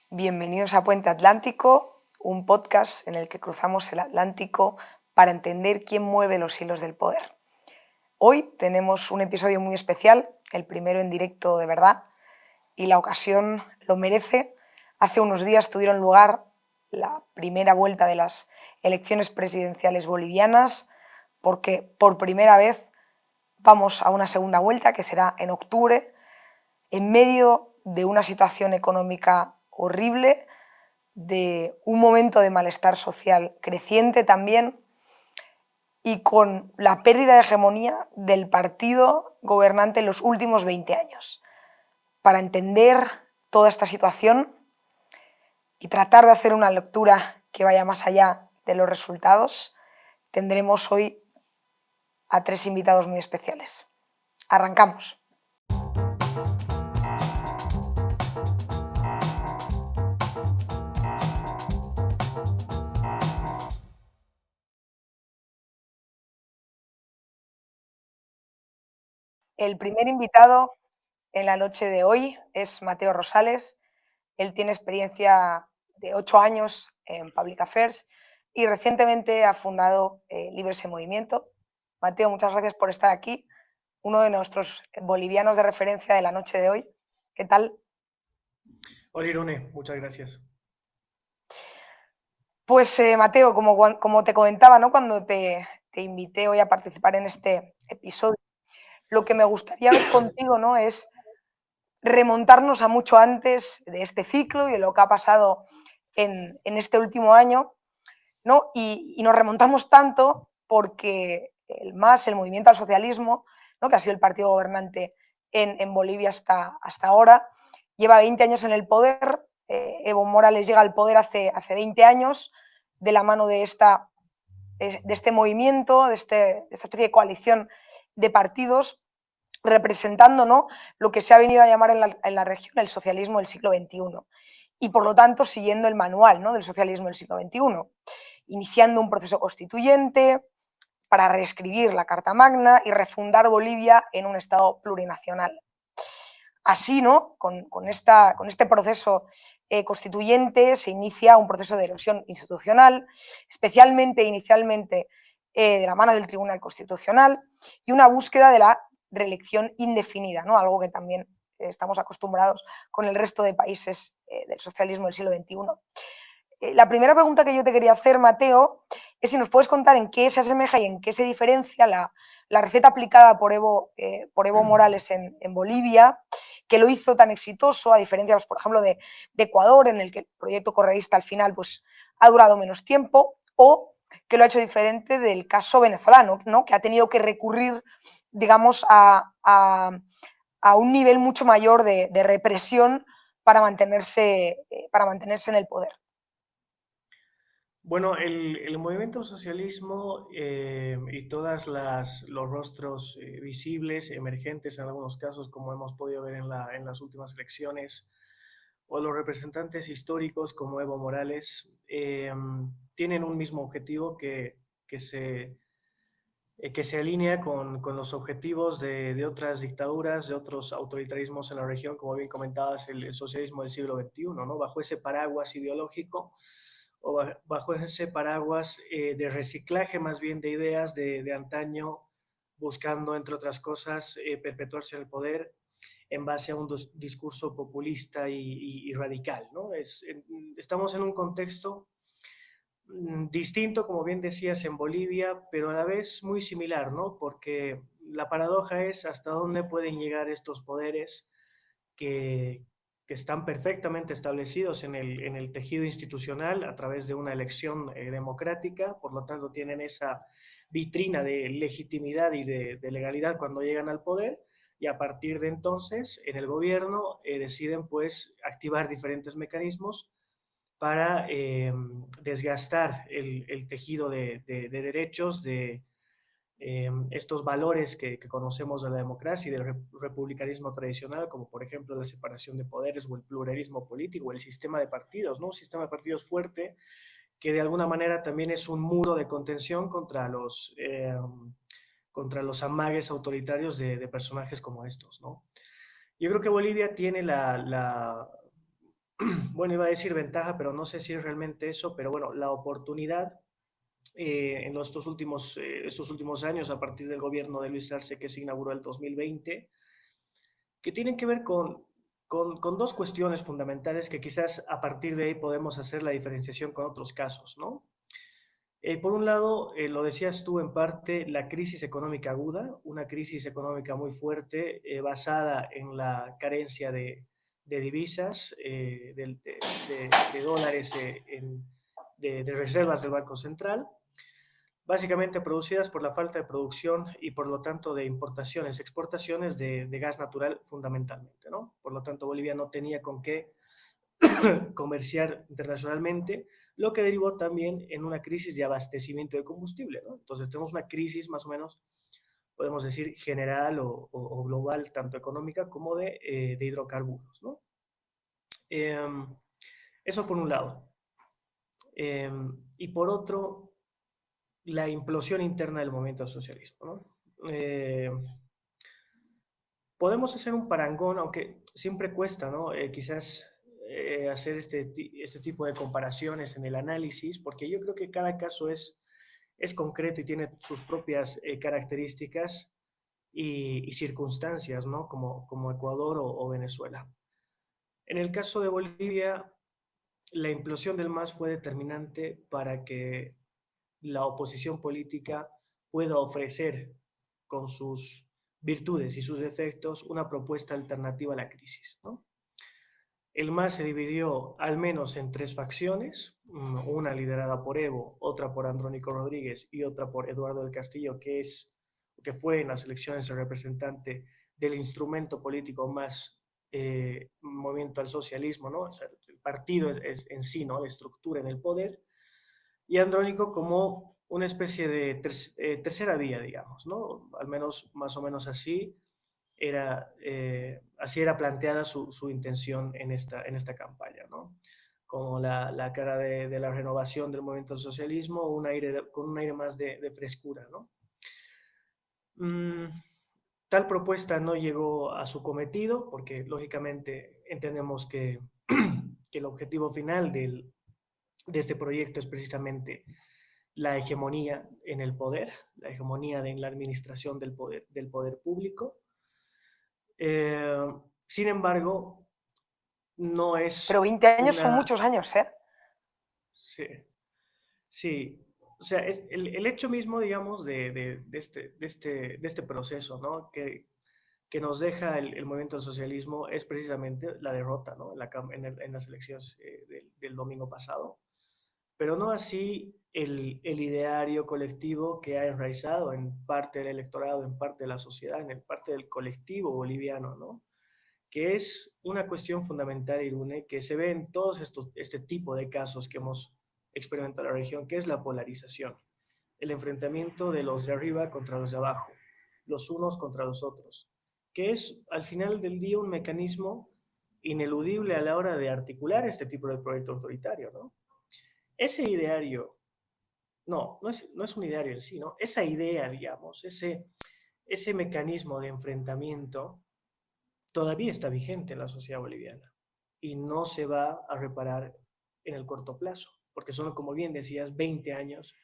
Bienvenidos a Puente Atlántico, un podcast en el que cruzamos el Atlántico para entender quién mueve los hilos del poder. Hoy tenemos un episodio muy especial, el primero en directo de verdad, y la ocasión lo merece. Hace unos días tuvieron lugar la primera vuelta de las elecciones presidenciales bolivianas, porque por primera vez vamos a una segunda vuelta, que será en octubre, en medio de una situación económica horrible, de un momento de malestar social creciente también, y con la pérdida de hegemonía del partido gobernante en los últimos 20 años. Para entender toda esta situación y tratar de hacer una lectura que vaya más allá de los resultados, tendremos hoy a tres invitados muy especiales. Arrancamos. El primer invitado en la noche de hoy es Mateo Rosales. Él tiene experiencia de 8 años en Public Affairs y recientemente ha fundado Libres en Movimiento. Mateo, muchas gracias por estar aquí, uno de nuestros bolivianos de referencia de la noche de hoy. ¿Qué tal? Hola Irone, muchas gracias. Pues Mateo, como te comentaba, ¿no? Cuando te invité hoy a participar en este episodio, lo que me gustaría ver contigo, ¿no?, es remontarnos a mucho antes de este ciclo y de lo que ha pasado en este último año, ¿no? Y nos remontamos tanto porque el MAS, el Movimiento al Socialismo, ¿no?, que ha sido el partido gobernante en Bolivia hasta ahora, lleva 20 años en el poder. Evo Morales llega al poder hace 20 años de la mano de este movimiento, de esta especie de coalición de partidos, representando, ¿no?, lo que se ha venido a llamar en la región el socialismo del siglo XXI y, por lo tanto, siguiendo el manual, ¿no?, del socialismo del siglo XXI, iniciando un proceso constituyente para reescribir la Carta Magna y refundar Bolivia en un Estado plurinacional. Así, ¿no?, con este proceso constituyente se inicia un proceso de erosión institucional, especialmente inicialmente de la mano del Tribunal Constitucional, y una búsqueda de la reelección indefinida, ¿no?, algo que también estamos acostumbrados con el resto de países del socialismo del siglo XXI. La primera pregunta que yo te quería hacer, Mateo, es si nos puedes contar en qué se asemeja y en qué se diferencia la receta aplicada por Evo Morales en Bolivia, que lo hizo tan exitoso, a diferencia, pues, por ejemplo, de Ecuador, en el que el proyecto correísta al final pues, ha durado menos tiempo, o que lo ha hecho diferente del caso venezolano, ¿no?, que ha tenido que recurrir, digamos, a un nivel mucho mayor de represión para mantenerse en el poder. Bueno, el movimiento socialismo y todos los rostros visibles, emergentes en algunos casos, como hemos podido ver en las últimas elecciones, o los representantes históricos como Evo Morales, tienen un mismo objetivo que se alinea con los objetivos de otras dictaduras, de otros autoritarismos en la región, como bien comentabas, el socialismo del siglo XXI, ¿no? Bajo ese paraguas ideológico o bajo ese paraguas de reciclaje más bien de ideas de antaño, buscando, entre otras cosas, perpetuarse en el poder en base a un discurso populista y radical, ¿no? Estamos en un contexto distinto, como bien decías, en Bolivia, pero a la vez muy similar, ¿no? Porque la paradoja es hasta dónde pueden llegar estos poderes que, que están perfectamente establecidos en el tejido institucional a través de una elección democrática, por lo tanto tienen esa vitrina de legitimidad y de legalidad cuando llegan al poder, y a partir de entonces en el gobierno deciden pues activar diferentes mecanismos para desgastar el tejido de derechos, de estos valores que conocemos de la democracia y del republicanismo tradicional, como por ejemplo la separación de poderes o el pluralismo político, o el sistema de partidos, ¿no? Un sistema de partidos fuerte que de alguna manera también es un muro de contención contra los amagues autoritarios de personajes como estos, ¿no? Yo creo que Bolivia tiene bueno, iba a decir ventaja, pero no sé si es realmente eso, pero bueno, la oportunidad en estos últimos años, a partir del gobierno de Luis Arce que se inauguró el 2020, que tienen que ver con dos cuestiones fundamentales que quizás a partir de ahí podemos hacer la diferenciación con otros casos, ¿no? Por un lado, lo decías tú en parte, la crisis económica aguda, una crisis económica muy fuerte basada en la carencia de divisas, de dólares, de reservas del Banco Central, básicamente producidas por la falta de producción y por lo tanto de importaciones, exportaciones de gas natural fundamentalmente, ¿no? Por lo tanto, Bolivia no tenía con qué comerciar internacionalmente, lo que derivó también en una crisis de abastecimiento de combustible, ¿no? Entonces tenemos una crisis más o menos, podemos decir, general o global, tanto económica como de hidrocarburos, ¿no? Eh, Eso por un lado. Y por otro, la implosión interna del movimiento del socialismo, ¿no? Podemos hacer un parangón, aunque siempre cuesta, ¿no? Quizás hacer este tipo de comparaciones en el análisis, porque yo creo que cada caso es concreto y tiene sus propias características y circunstancias, ¿no? Como Ecuador o Venezuela. En el caso de Bolivia, la implosión del MAS fue determinante para que la oposición política pueda ofrecer con sus virtudes y sus defectos una propuesta alternativa a la crisis, ¿no? El MAS se dividió al menos en tres facciones, una liderada por Evo, otra por Andrónico Rodríguez y otra por Eduardo del Castillo, que fue en las elecciones el representante del instrumento político más movimiento al socialismo, ¿no? O sea, el partido es en sí, ¿no? La estructura en el poder, y Andrónico como una especie de tercera vía, digamos, ¿no? Al menos más o menos así era planteada su intención en esta campaña, ¿no? Como la cara de la renovación del movimiento del socialismo, con un aire más de frescura, ¿no? Mm, Tal propuesta no llegó a su cometido, porque lógicamente entendemos que el objetivo final de este proyecto es precisamente la hegemonía en el poder, la hegemonía en la administración del poder público. Eh, Sin embargo, no Pero es 20 años son una... muchos años, ¿eh? Sí, sí. O sea, es el hecho mismo, digamos, de este proceso, ¿no? Que nos deja el movimiento del socialismo es precisamente la derrota, ¿no? En las elecciones del domingo pasado, pero no así el ideario colectivo que ha enraizado en parte del electorado, en parte de la sociedad, en parte del colectivo boliviano, ¿no? Que es una cuestión fundamental, Irune, que se ve en todos este tipo de casos que hemos experimentado en la región, que es la polarización, el enfrentamiento de los de arriba contra los de abajo, los unos contra los otros, que es al final del día un mecanismo ineludible a la hora de articular este tipo de proyecto autoritario, ¿no? Ese ideario, no es un ideario en sí, ¿no? Esa idea, digamos, ese mecanismo de enfrentamiento todavía está vigente en la sociedad boliviana y no se va a reparar en el corto plazo, porque son, como bien decías, 20 años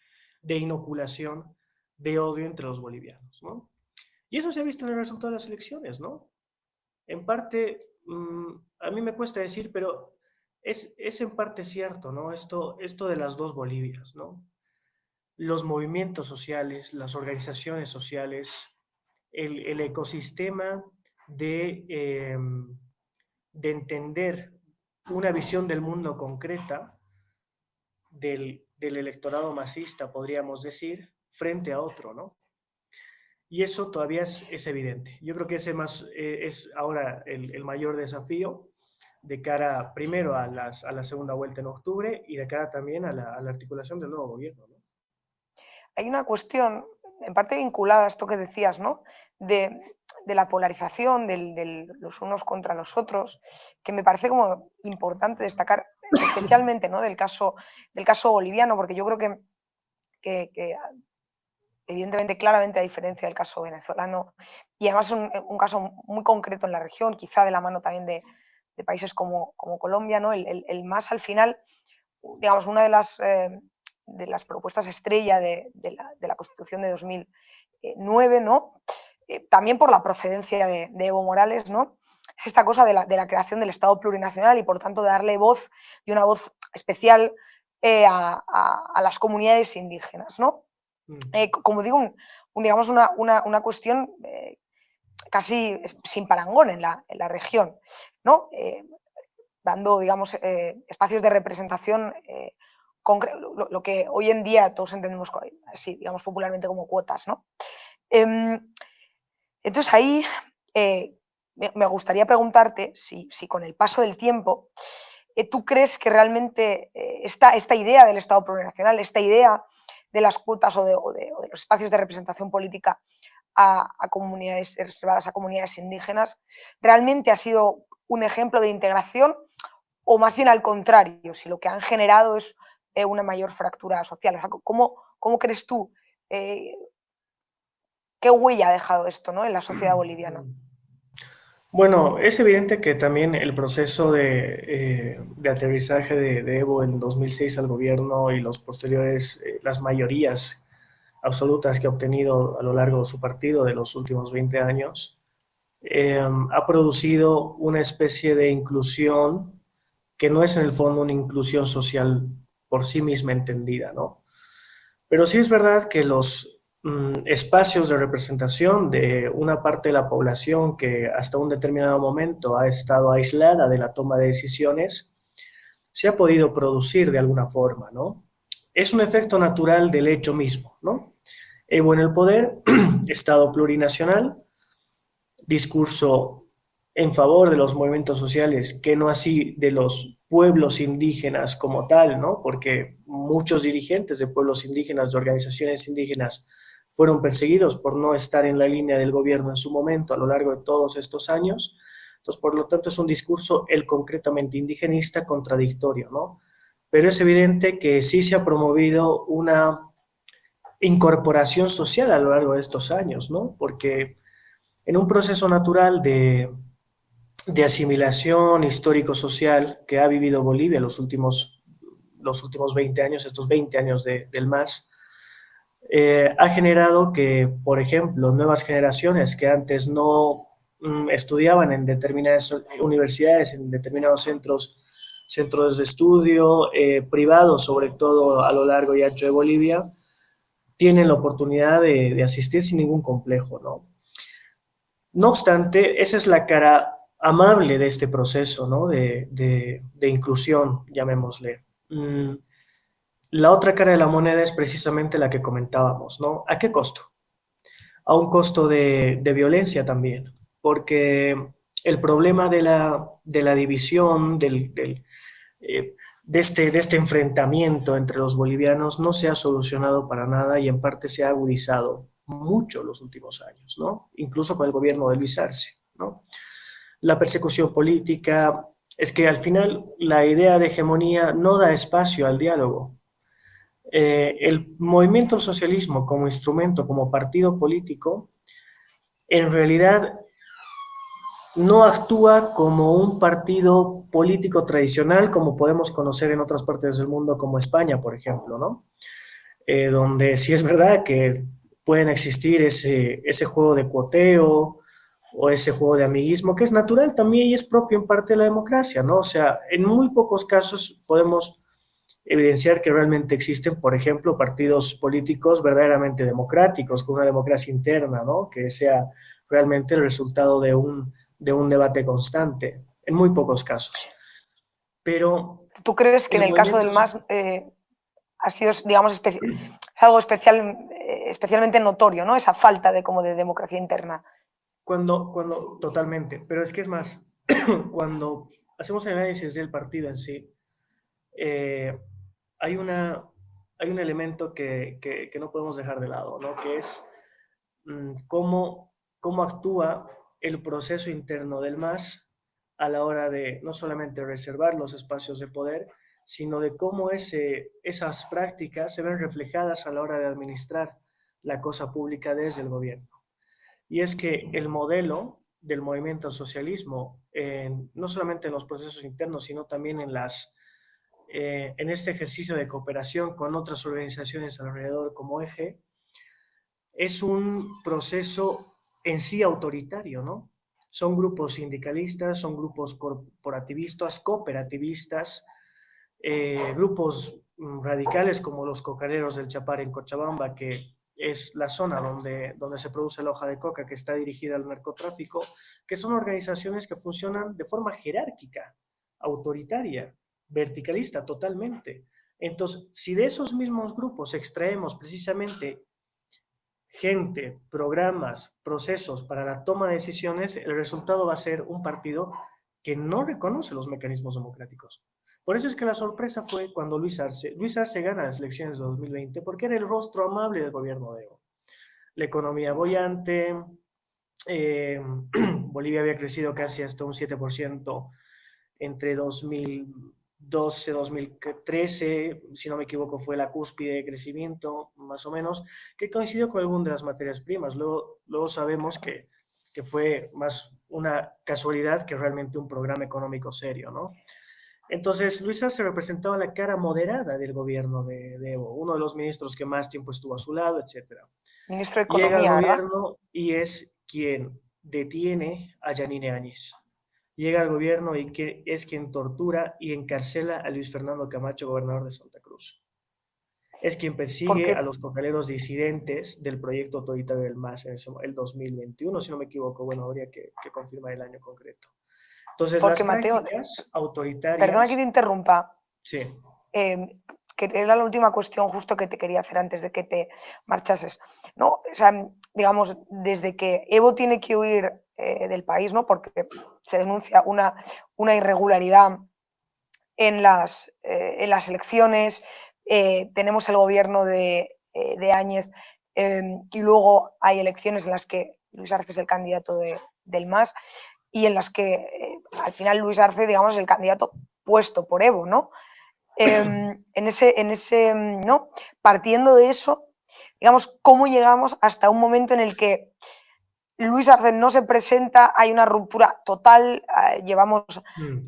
de inoculación de odio entre los bolivianos, ¿no? Y eso se ha visto en el resultado de las elecciones, ¿no? En parte, a mí me cuesta decir, pero es en parte cierto, ¿no? Esto de las dos Bolivias, ¿no? Los movimientos sociales, las organizaciones sociales, el ecosistema de entender una visión del mundo concreta del electorado masista, podríamos decir, frente a otro, ¿no? Y eso todavía es evidente. Yo creo que ese más es ahora el mayor desafío de cara primero a la segunda vuelta en octubre y de cara también a la articulación del nuevo gobierno, ¿no? Hay una cuestión, en parte vinculada a esto que decías, ¿no? De la polarización de los unos contra los otros, que me parece como importante destacar, especialmente, ¿no? Del caso boliviano, porque yo creo que evidentemente, claramente, a diferencia del caso venezolano, y además un caso muy concreto en la región, quizá de la mano también de países como Colombia, ¿no? El MAS al final, digamos, una de las propuestas estrella de la Constitución de 2009, ¿no? También por la procedencia de Evo Morales, ¿no? Es esta cosa de la creación del Estado plurinacional y por tanto de darle voz y una voz especial a las comunidades indígenas, ¿no? Como digo, digamos una cuestión casi sin parangón en la región, ¿no? Dando, digamos, espacios de representación lo que hoy en día todos entendemos así, digamos, popularmente como cuotas, ¿no? Entonces ahí me gustaría preguntarte si con el paso del tiempo tú crees que realmente esta idea del Estado plurinacional, esta idea de las cuotas o de los espacios de representación política a comunidades reservadas, a comunidades indígenas, realmente ha sido un ejemplo de integración o más bien al contrario, si lo que han generado es una mayor fractura social. O sea, ¿cómo crees tú? ¿Qué huella ha dejado esto, ¿no?, en la sociedad boliviana? Bueno, es evidente que también el proceso de aterrizaje de Evo en 2006 al gobierno y los posteriores, las mayorías absolutas que ha obtenido a lo largo de su partido de los últimos 20 años, ha producido una especie de inclusión que no es en el fondo una inclusión social por sí misma entendida, ¿no? Pero sí es verdad que los espacios de representación de una parte de la población que hasta un determinado momento ha estado aislada de la toma de decisiones, se ha podido producir de alguna forma, ¿no? Es un efecto natural del hecho mismo, ¿no? Evo en el poder, Estado plurinacional, discurso en favor de los movimientos sociales, que no así de los pueblos indígenas como tal, ¿no? Porque muchos dirigentes de pueblos indígenas, de organizaciones indígenas, fueron perseguidos por no estar en la línea del gobierno en su momento a lo largo de todos estos años. Entonces, por lo tanto, es un discurso, el concretamente indigenista, contradictorio, ¿no? Pero es evidente que sí se ha promovido una incorporación social a lo largo de estos años, ¿no? Porque en un proceso natural de asimilación histórico-social que ha vivido Bolivia los últimos 20 años, estos 20 años del MAS, ha generado que, por ejemplo, nuevas generaciones que antes no estudiaban en determinadas universidades, en determinados centros de estudio privados, sobre todo a lo largo y ancho de Bolivia, tienen la oportunidad de asistir sin ningún complejo, ¿no? No obstante, esa es la cara amable de este proceso, ¿no? De inclusión, llamémosle. La otra cara de la moneda es precisamente la que comentábamos, ¿no? ¿A qué costo? A un costo de violencia también, porque el problema de la división, de este enfrentamiento entre los bolivianos no se ha solucionado para nada y en parte se ha agudizado mucho los últimos años, ¿no? Incluso con el gobierno de Luis Arce, ¿no? La persecución política es que al final la idea de hegemonía no da espacio al diálogo. El movimiento al socialismo como instrumento, como partido político, en realidad no actúa como un partido político tradicional como podemos conocer en otras partes del mundo como España, por ejemplo, ¿no? Donde sí es verdad que pueden existir ese juego de cuoteo o ese juego de amiguismo que es natural también y es propio en parte de la democracia, ¿no? O sea, en muy pocos casos podemos evidenciar que realmente existen, por ejemplo, partidos políticos verdaderamente democráticos, con una democracia interna, ¿no? Que sea realmente el resultado de un debate constante, en muy pocos casos. Pero ¿Tú crees que el en el caso movimiento... del MAS ha sido, digamos, es algo especialmente notorio, ¿no? Esa falta de democracia interna? Totalmente, pero es que es más, cuando hacemos el análisis del partido en sí, eh, hay hay un elemento que no podemos dejar de lado, ¿no? Que es cómo actúa el proceso interno del MAS a la hora de no solamente reservar los espacios de poder, sino de cómo esas prácticas se ven reflejadas a la hora de administrar la cosa pública desde el gobierno. Y es que el modelo del movimiento al socialismo no solamente en los procesos internos, sino también en este ejercicio de cooperación con otras organizaciones alrededor como eje, es un proceso en sí autoritario, ¿no? Son grupos sindicalistas, son grupos corporativistas, cooperativistas, grupos radicales como los cocaleros del Chapar en Cochabamba, que es la zona donde se produce la hoja de coca que está dirigida al narcotráfico, que son organizaciones que funcionan de forma jerárquica, autoritaria, verticalista totalmente. Entonces, si de esos mismos grupos extraemos precisamente gente, programas, procesos para la toma de decisiones, el resultado va a ser un partido que no reconoce los mecanismos democráticos. Por eso es que la sorpresa fue cuando Luis Arce gana las elecciones de 2020, porque era el rostro amable del gobierno de Evo. La economía bollante, eh, Bolivia había crecido casi hasta un 7% entre 2012, 2013, si no me equivoco, fue la cúspide de crecimiento, más o menos, que coincidió con alguna de las materias primas. Luego sabemos que fue más una casualidad que realmente un programa económico serio, ¿no? Entonces, Luis Arce representaba la cara moderada del gobierno de Evo, uno de los ministros que más tiempo estuvo a su lado, etcétera. Ministro de Llega al Economía, ¿verdad? gobierno y es quien detiene a Yanine Áñez. Llega al gobierno y que es quien tortura y encarcela a Luis Fernando Camacho, gobernador de Santa Cruz. Es quien persigue Porque, a los cocaleros disidentes del proyecto autoritario del MAS en el 2021, si no me equivoco. Bueno, habría que confirmar el año concreto. Entonces, las porque Mateo, prácticas perdona que te autoritarias, interrumpa, sí, que era la última cuestión justo que te quería hacer antes de que te marchases. ¿No? O sea, digamos, desde que Evo tiene que huir del país, ¿no? Porque se denuncia una irregularidad en las elecciones, tenemos el gobierno de Áñez, y luego hay elecciones en las que Luis Arce es el candidato del MAS y en las que al final Luis Arce, digamos, es el candidato puesto por Evo, ¿no? ¿No? Partiendo de eso, digamos, cómo llegamos hasta un momento en el que Luis Arce no se presenta, hay una ruptura total, llevamos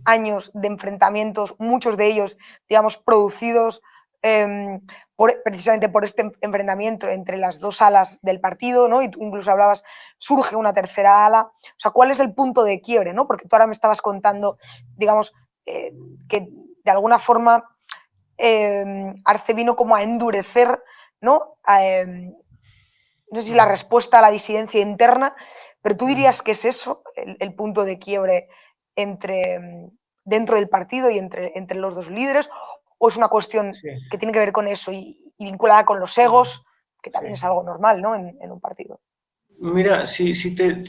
años de enfrentamientos, muchos de ellos, digamos, producidos precisamente por este enfrentamiento entre las dos alas del partido, ¿no? Y tú incluso hablabas, surge una tercera ala. O sea, ¿cuál es el punto de quiebre, ¿no? Porque tú ahora me estabas contando, digamos, que de alguna forma Arce vino como a endurecer, ¿no? No sé si la respuesta a la disidencia interna, pero tú dirías que es eso, el punto de quiebre dentro del partido y entre los dos líderes, o es una cuestión sí. que tiene que ver con eso y vinculada con los egos, que también Sí. es algo normal, ¿no? En un partido. Mira, si te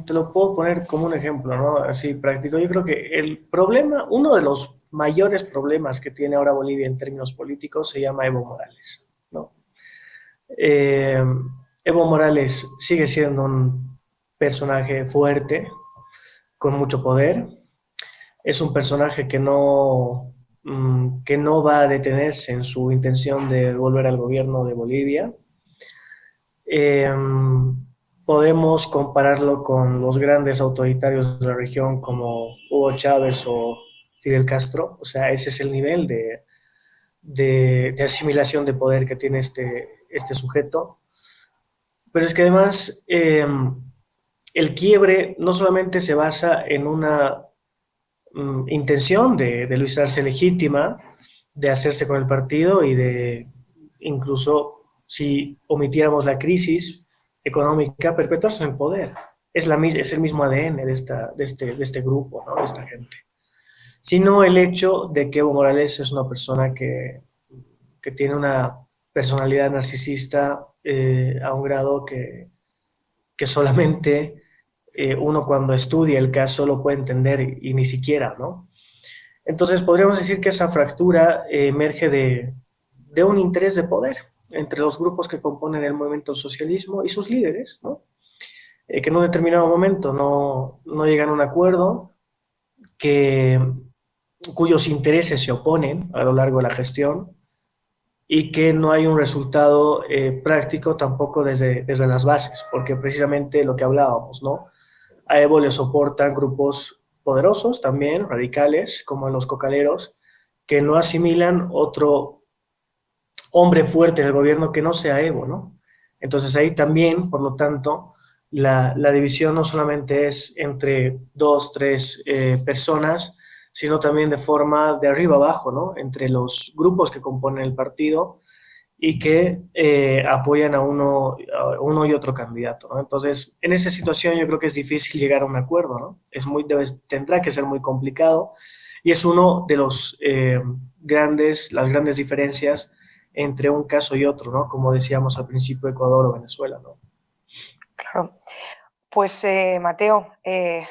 lo puedo poner como un ejemplo, ¿no? Así práctico. Yo creo que el problema, uno de los mayores problemas que tiene ahora Bolivia en términos políticos se llama Evo Morales, ¿no? Eh, Evo Morales sigue siendo un personaje fuerte, con mucho poder. Es un personaje que no va a detenerse en su intención de volver al gobierno de Bolivia. Eh, Podemos compararlo con los grandes autoritarios de la región como Hugo Chávez o Fidel Castro. O sea, ese es el nivel de asimilación de poder que tiene este sujeto. Pero es que además el quiebre no solamente se basa en una intención de Luis Arce legítima de hacerse con el partido y de incluso si omitiéramos la crisis económica, perpetuarse en el poder. Es el mismo ADN de este grupo, ¿no? De esta gente. Sino el hecho de que Evo Morales es una persona que tiene una personalidad narcisista a un grado que solamente uno cuando estudia el caso lo puede entender y ni siquiera, ¿no? Entonces podríamos decir que esa fractura emerge de un interés de poder entre los grupos que componen el movimiento del socialismo y sus líderes, ¿no? Que en un determinado momento no llegan a un acuerdo, que, cuyos intereses se oponen a lo largo de la gestión y que no hay un resultado práctico tampoco desde las bases, porque precisamente lo que hablábamos, ¿no? A Evo le soportan grupos poderosos también, radicales, como los cocaleros, que no asimilan otro hombre fuerte en el gobierno que no sea Evo, ¿no? Entonces ahí también, por lo tanto, la división no solamente es entre dos, tres personas, sino también de forma de arriba abajo, ¿no? Entre los grupos que componen el partido y que apoyan a uno y otro candidato, ¿no? Entonces, en esa situación yo creo que es difícil llegar a un acuerdo, ¿no? Tendrá que ser muy complicado y es uno de las grandes diferencias entre un caso y otro, ¿no? Como decíamos al principio, Ecuador o Venezuela, ¿no? Claro. Pues Mateo,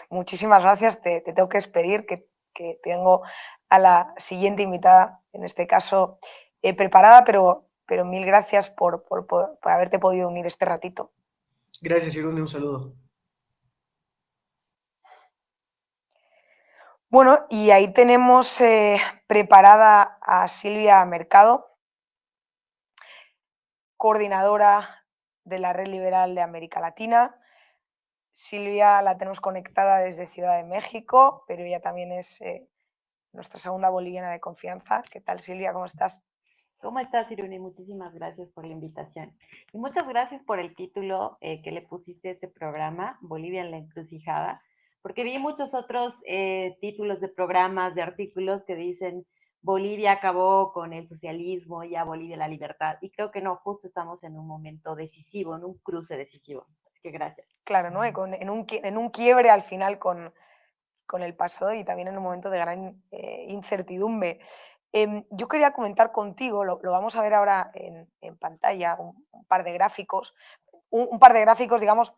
muchísimas gracias. Te tengo que despedir, que tengo a la siguiente invitada, en este caso preparada, pero mil gracias por haberte podido unir este ratito. Gracias, Irune, un saludo. Bueno, y ahí tenemos preparada a Silvia Mercado, coordinadora de la Red Liberal de América Latina. Silvia la tenemos conectada desde Ciudad de México, pero ella también es nuestra segunda boliviana de confianza. ¿Qué tal, Silvia? ¿Cómo estás? ¿Cómo estás, Irune? Muchísimas gracias por la invitación. Y muchas gracias por el título que le pusiste a este programa, Bolivia en la encrucijada, porque vi muchos otros títulos de programas, de artículos que dicen Bolivia acabó con el socialismo, ya Bolivia la libertad. Y creo que no, justo estamos en un momento decisivo, en un cruce decisivo. Así que gracias. Claro, ¿no? En un quiebre al final con el pasado y también en un momento de gran incertidumbre. Yo quería comentar contigo, lo vamos a ver ahora en pantalla, un par de gráficos, un par de gráficos, digamos,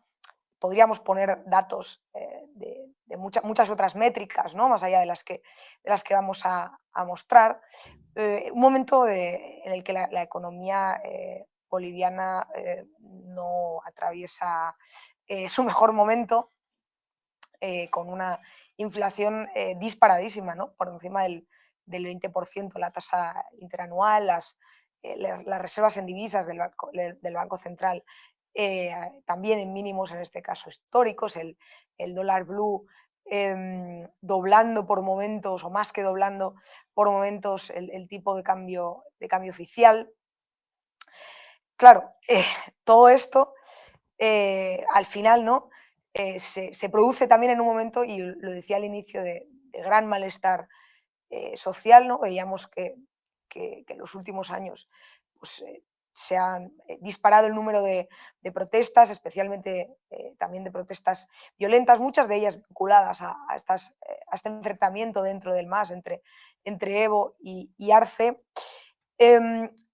podríamos poner datos de muchas otras métricas, ¿no? Más allá de las que vamos a mostrar. Un momento en el que la economía boliviana no atraviesa su mejor momento, con una inflación disparadísima, ¿no? Por encima del 20%, la tasa interanual, las reservas en divisas del Banco Central también en mínimos, en este caso históricos, el dólar blue doblando por momentos, o más que doblando por momentos, el tipo de cambio oficial. Claro, todo esto al final, ¿no? Se produce también en un momento, y lo decía al inicio, de gran malestar social, ¿no? Veíamos que en los últimos años pues, se han disparado el número de protestas, especialmente también de protestas violentas, muchas de ellas vinculadas a este enfrentamiento dentro del MAS entre Evo y Arce.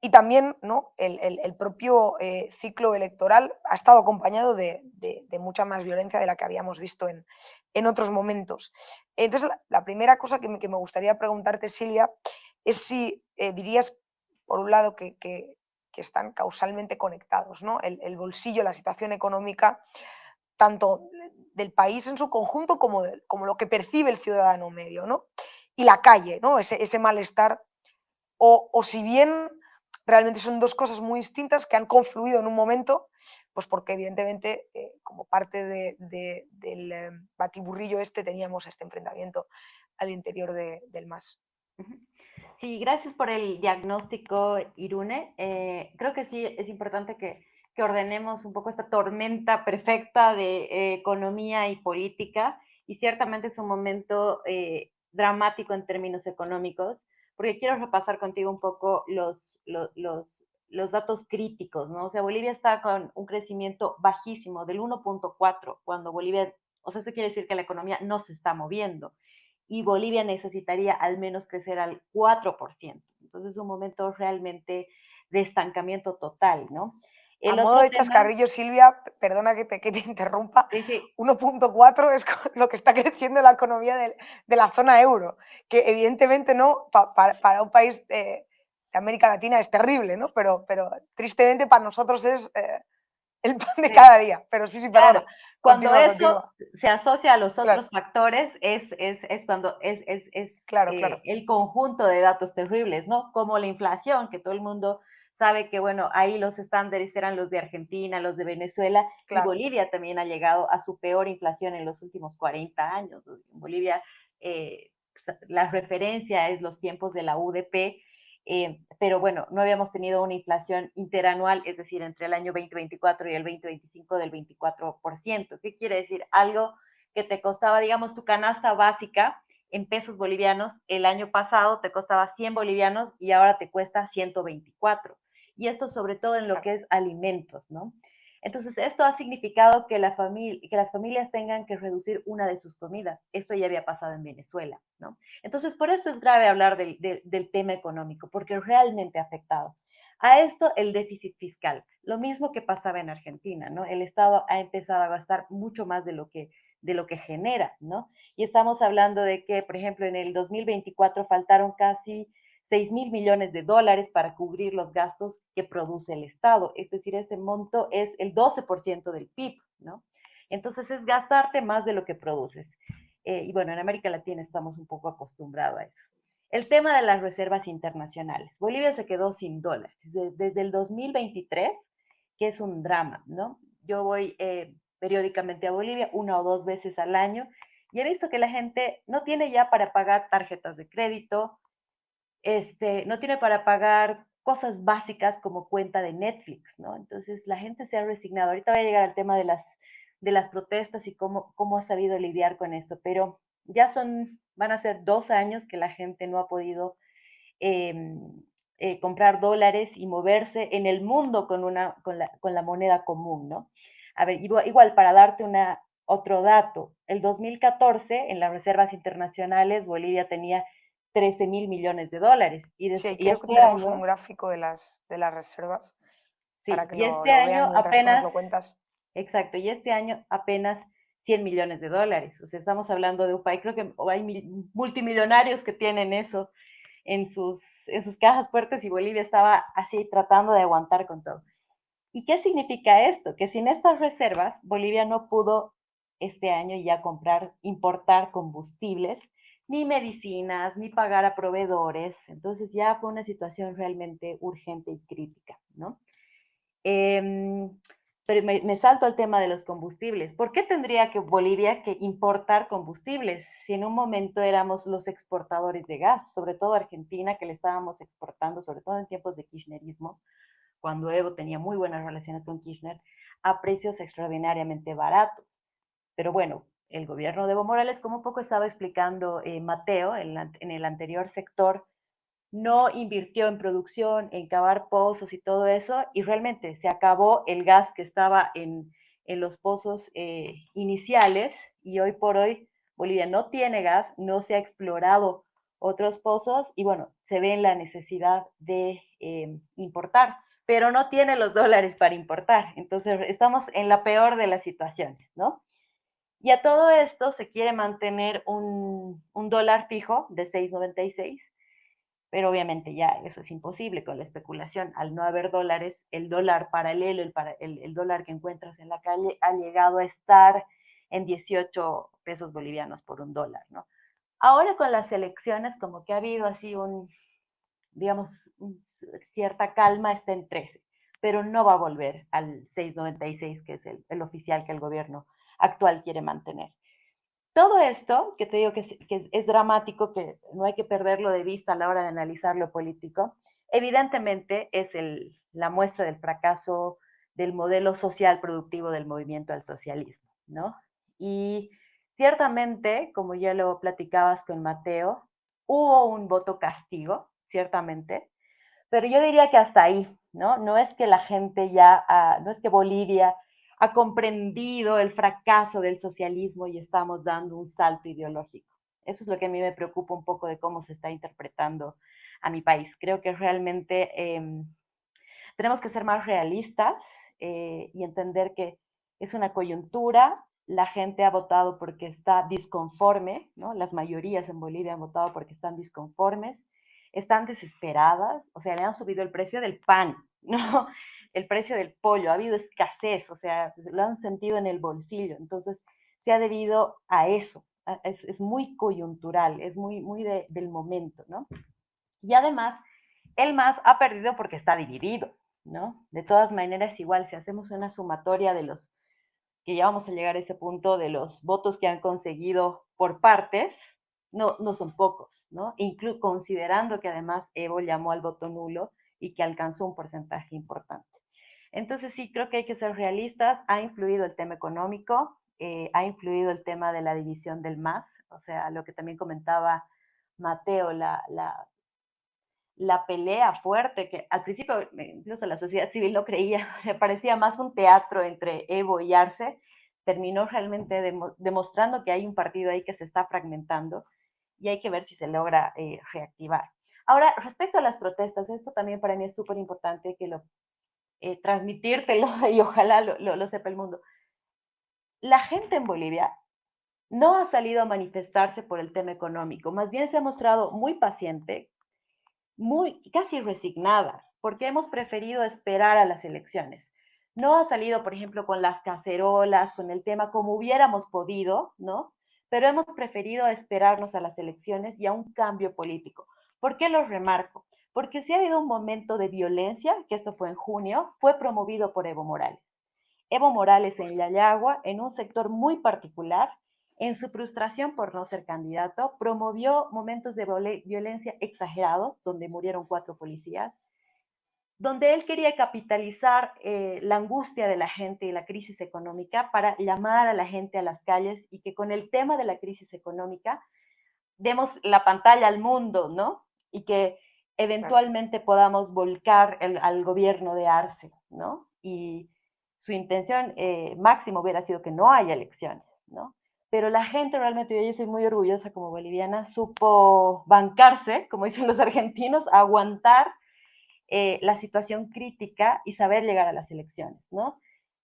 Y también, ¿no? el propio ciclo electoral ha estado acompañado de mucha más violencia de la que habíamos visto en otros momentos. Entonces, la primera cosa que me gustaría preguntarte, Silvia, es si dirías, por un lado, que están causalmente conectados, ¿no? El bolsillo, la situación económica, tanto del país en su conjunto como lo que percibe el ciudadano medio, ¿no? Y la calle, ¿no? Ese malestar, o si bien realmente son dos cosas muy distintas que han confluido en un momento, pues porque evidentemente como parte del batiburrillo teníamos este enfrentamiento al interior del MAS. Sí, gracias por el diagnóstico, Irune. Creo que sí es importante que ordenemos un poco esta tormenta perfecta de economía y política, y ciertamente es un momento dramático en términos económicos, porque quiero repasar contigo un poco los datos críticos, ¿no? O sea, Bolivia está con un crecimiento bajísimo del 1.4, cuando Bolivia, o sea, esto quiere decir que la economía no se está moviendo y Bolivia necesitaría al menos crecer al 4%. Entonces es un momento realmente de estancamiento total, ¿no? A El modo otro de tema, chascarrillo, Silvia, perdona que te interrumpa, sí, 1.4 es lo que está creciendo la economía de la zona euro, que evidentemente no para un país de América Latina es terrible, ¿no? Pero tristemente para nosotros es el pan de sí, cada día. Pero sí, claro, perdona, cuando continúa, eso continúa. se asocia a los Claro, otros factores, es cuando es claro, claro. el conjunto de datos terribles, ¿no? Como la inflación, que todo el mundo sabe que, bueno, ahí los estándares eran los de Argentina, los de Venezuela, y Claro, Bolivia también ha llegado a su peor inflación en los últimos 40 años. En Bolivia, eh, la referencia es los tiempos de la UDP, pero bueno, no habíamos tenido una inflación interanual, es decir, entre el año 2024 y el 2025 del 24%. ¿Qué quiere decir? Algo que te costaba, digamos, tu canasta básica en pesos bolivianos, el año pasado te costaba 100 bolivianos y ahora te cuesta 124. Y esto sobre todo en lo claro. que es alimentos, ¿no? Entonces, esto ha significado que, que las familias tengan que reducir una de sus comidas. Esto ya había pasado en Venezuela, ¿no? Entonces, por esto es grave hablar del tema económico, porque realmente ha afectado. A esto, el déficit fiscal. Lo mismo que pasaba en Argentina, ¿no? El Estado ha empezado a gastar mucho más de lo que genera, ¿no? Y estamos hablando de que, por ejemplo, en el 2024 faltaron casi 6.000 millones de dólares para cubrir los gastos que produce el Estado. Es decir, ese monto es el 12% del PIB, ¿no? Entonces es gastarte más de lo que produces. Y bueno, en América Latina estamos un poco acostumbrados a eso. El tema de las reservas internacionales. Bolivia se quedó sin dólares desde el 2023, que es un drama, ¿no? Yo voy periódicamente a Bolivia, 1 o 2 veces al año, y he visto que la gente no tiene ya para pagar tarjetas de crédito, no tiene para pagar cosas básicas como cuenta de Netflix, ¿no? Entonces la gente se ha resignado. Ahorita voy a llegar al tema de las protestas y cómo ha sabido lidiar con esto, pero ya van a ser 2 años que la gente no ha podido eh, comprar dólares y moverse en el mundo con la moneda común, ¿no? A ver, igual para darte otro dato, el 2014 en las reservas internacionales Bolivia tenía 13.000 millones de dólares Sí, y creo que este tenemos un año, gráfico de las reservas para sí, que y este lo vean año mientras tú nos apenas, lo cuentas. exacto, y este año apenas 100 millones de dólares. O sea, estamos hablando de un país, creo que hay multimillonarios que tienen eso en sus cajas fuertes y Bolivia estaba así tratando de aguantar con todo. ¿Y qué significa esto? Que sin estas reservas, Bolivia no pudo este año ya importar combustibles, ni medicinas, ni pagar a proveedores. Entonces ya fue una situación realmente urgente y crítica, ¿no? Eh, pero me salto al tema de los combustibles. ¿Por qué tendría que Bolivia que importar combustibles si en un momento éramos los exportadores de gas, sobre todo Argentina, que le estábamos exportando, sobre todo en tiempos de kirchnerismo, cuando Evo tenía muy buenas relaciones con Kirchner, a precios extraordinariamente baratos? Pero bueno, el gobierno de Evo Morales, como un poco estaba explicando Mateo en el anterior sector, no invirtió en producción, en cavar pozos y todo eso, y realmente se acabó el gas que estaba en los pozos iniciales, y hoy por hoy Bolivia no tiene gas, no se ha explorado otros pozos, y bueno, se ve en la necesidad de importar, pero no tiene los dólares para importar. Entonces estamos en la peor de las situaciones, ¿no? Y a todo esto se quiere mantener un dólar fijo de 6.96, pero obviamente ya eso es imposible con la especulación. Al no haber dólares, el dólar paralelo, el dólar que encuentras en la calle, ha llegado a estar en 18 pesos bolivianos por un dólar, ¿no? Ahora con las elecciones, como que ha habido así digamos, cierta calma, está en 13, pero no va a volver al 6.96, que es el oficial que el gobierno actual quiere mantener. Todo esto, que te digo que es dramático, que no hay que perderlo de vista a la hora de analizar lo político, evidentemente es la muestra del fracaso del modelo social productivo del movimiento al socialismo, ¿no? Y ciertamente, como ya lo platicabas con Mateo, hubo un voto castigo, ciertamente, pero yo diría que hasta ahí, ¿no? No es que la gente ya, no es que Bolivia ha comprendido el fracaso del socialismo y estamos dando un salto ideológico. Eso es lo que a mí me preocupa un poco de cómo se está interpretando a mi país. Creo que realmente tenemos que ser más realistas y entender que es una coyuntura. La gente ha votado porque está disconforme, ¿no? Las mayorías en Bolivia han votado porque están disconformes, están desesperadas, o sea, le han subido el precio del pan, ¿no? El precio del pollo, ha habido escasez, o sea, lo han sentido en el bolsillo, entonces se ha debido a eso, es muy coyuntural, es muy del momento, ¿no? Y además, el MAS ha perdido porque está dividido, ¿no? De todas maneras, igual, si hacemos una sumatoria de los, que ya vamos a llegar a ese punto, de los votos que han conseguido por partes, no son pocos, ¿no? Considerando que además Evo llamó al voto nulo y que alcanzó un porcentaje importante. Entonces sí, creo que hay que ser realistas. Ha influido el tema económico, ha influido el tema de la división del MAS, o sea, lo que también comentaba Mateo, la pelea fuerte, que al principio incluso la sociedad civil no creía, le parecía más un teatro entre Evo y Arce, terminó realmente demostrando que hay un partido ahí que se está fragmentando y hay que ver si se logra reactivar. Ahora, respecto a las protestas, esto también para mí es súper importante que transmitírtelo y ojalá lo sepa el mundo. La gente en Bolivia no ha salido a manifestarse por el tema económico, más bien se ha mostrado muy paciente, casi resignada, porque hemos preferido esperar a las elecciones. No ha salido, por ejemplo, con las cacerolas, con el tema como hubiéramos podido, ¿no? Pero hemos preferido esperarnos a las elecciones y a un cambio político. ¿Por qué lo remarco? Porque si ha habido un momento de violencia, que eso fue en junio, fue promovido por Evo Morales. Evo Morales en Yayagua, en un sector muy particular, en su frustración por no ser candidato, promovió momentos de violencia exagerados, donde murieron 4 policías, donde él quería capitalizar la angustia de la gente y la crisis económica para llamar a la gente a las calles y que con el tema de la crisis económica demos la pantalla al mundo, ¿no? Y que eventualmente podamos volcar al gobierno de Arce, ¿no? Y su intención máxima hubiera sido que no haya elecciones, ¿no? Pero la gente realmente, yo soy muy orgullosa como boliviana, supo bancarse, como dicen los argentinos, aguantar la situación crítica y saber llegar a las elecciones, ¿no?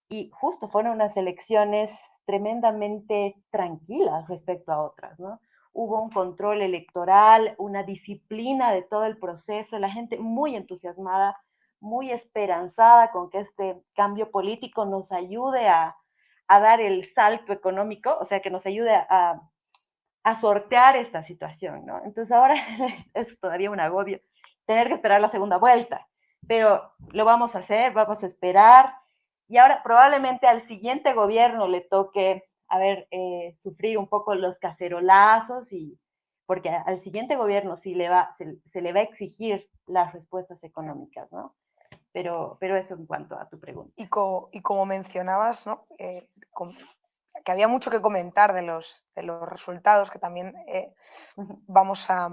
Y justo fueron unas elecciones tremendamente tranquilas respecto a otras, ¿no? Hubo un control electoral, una disciplina de todo el proceso, la gente muy entusiasmada, muy esperanzada con que este cambio político nos ayude a dar el salto económico, o sea, que nos ayude a sortear esta situación, ¿no? Entonces ahora es todavía un agobio tener que esperar la segunda vuelta, pero lo vamos a hacer, vamos a esperar, y ahora probablemente al siguiente gobierno le toque, a ver, sufrir un poco los cacerolazos, y porque al siguiente gobierno sí se le va a exigir las respuestas económicas, ¿no? Pero eso en cuanto a tu pregunta. Y como mencionabas, ¿no? Que había mucho que comentar de los resultados, que también vamos a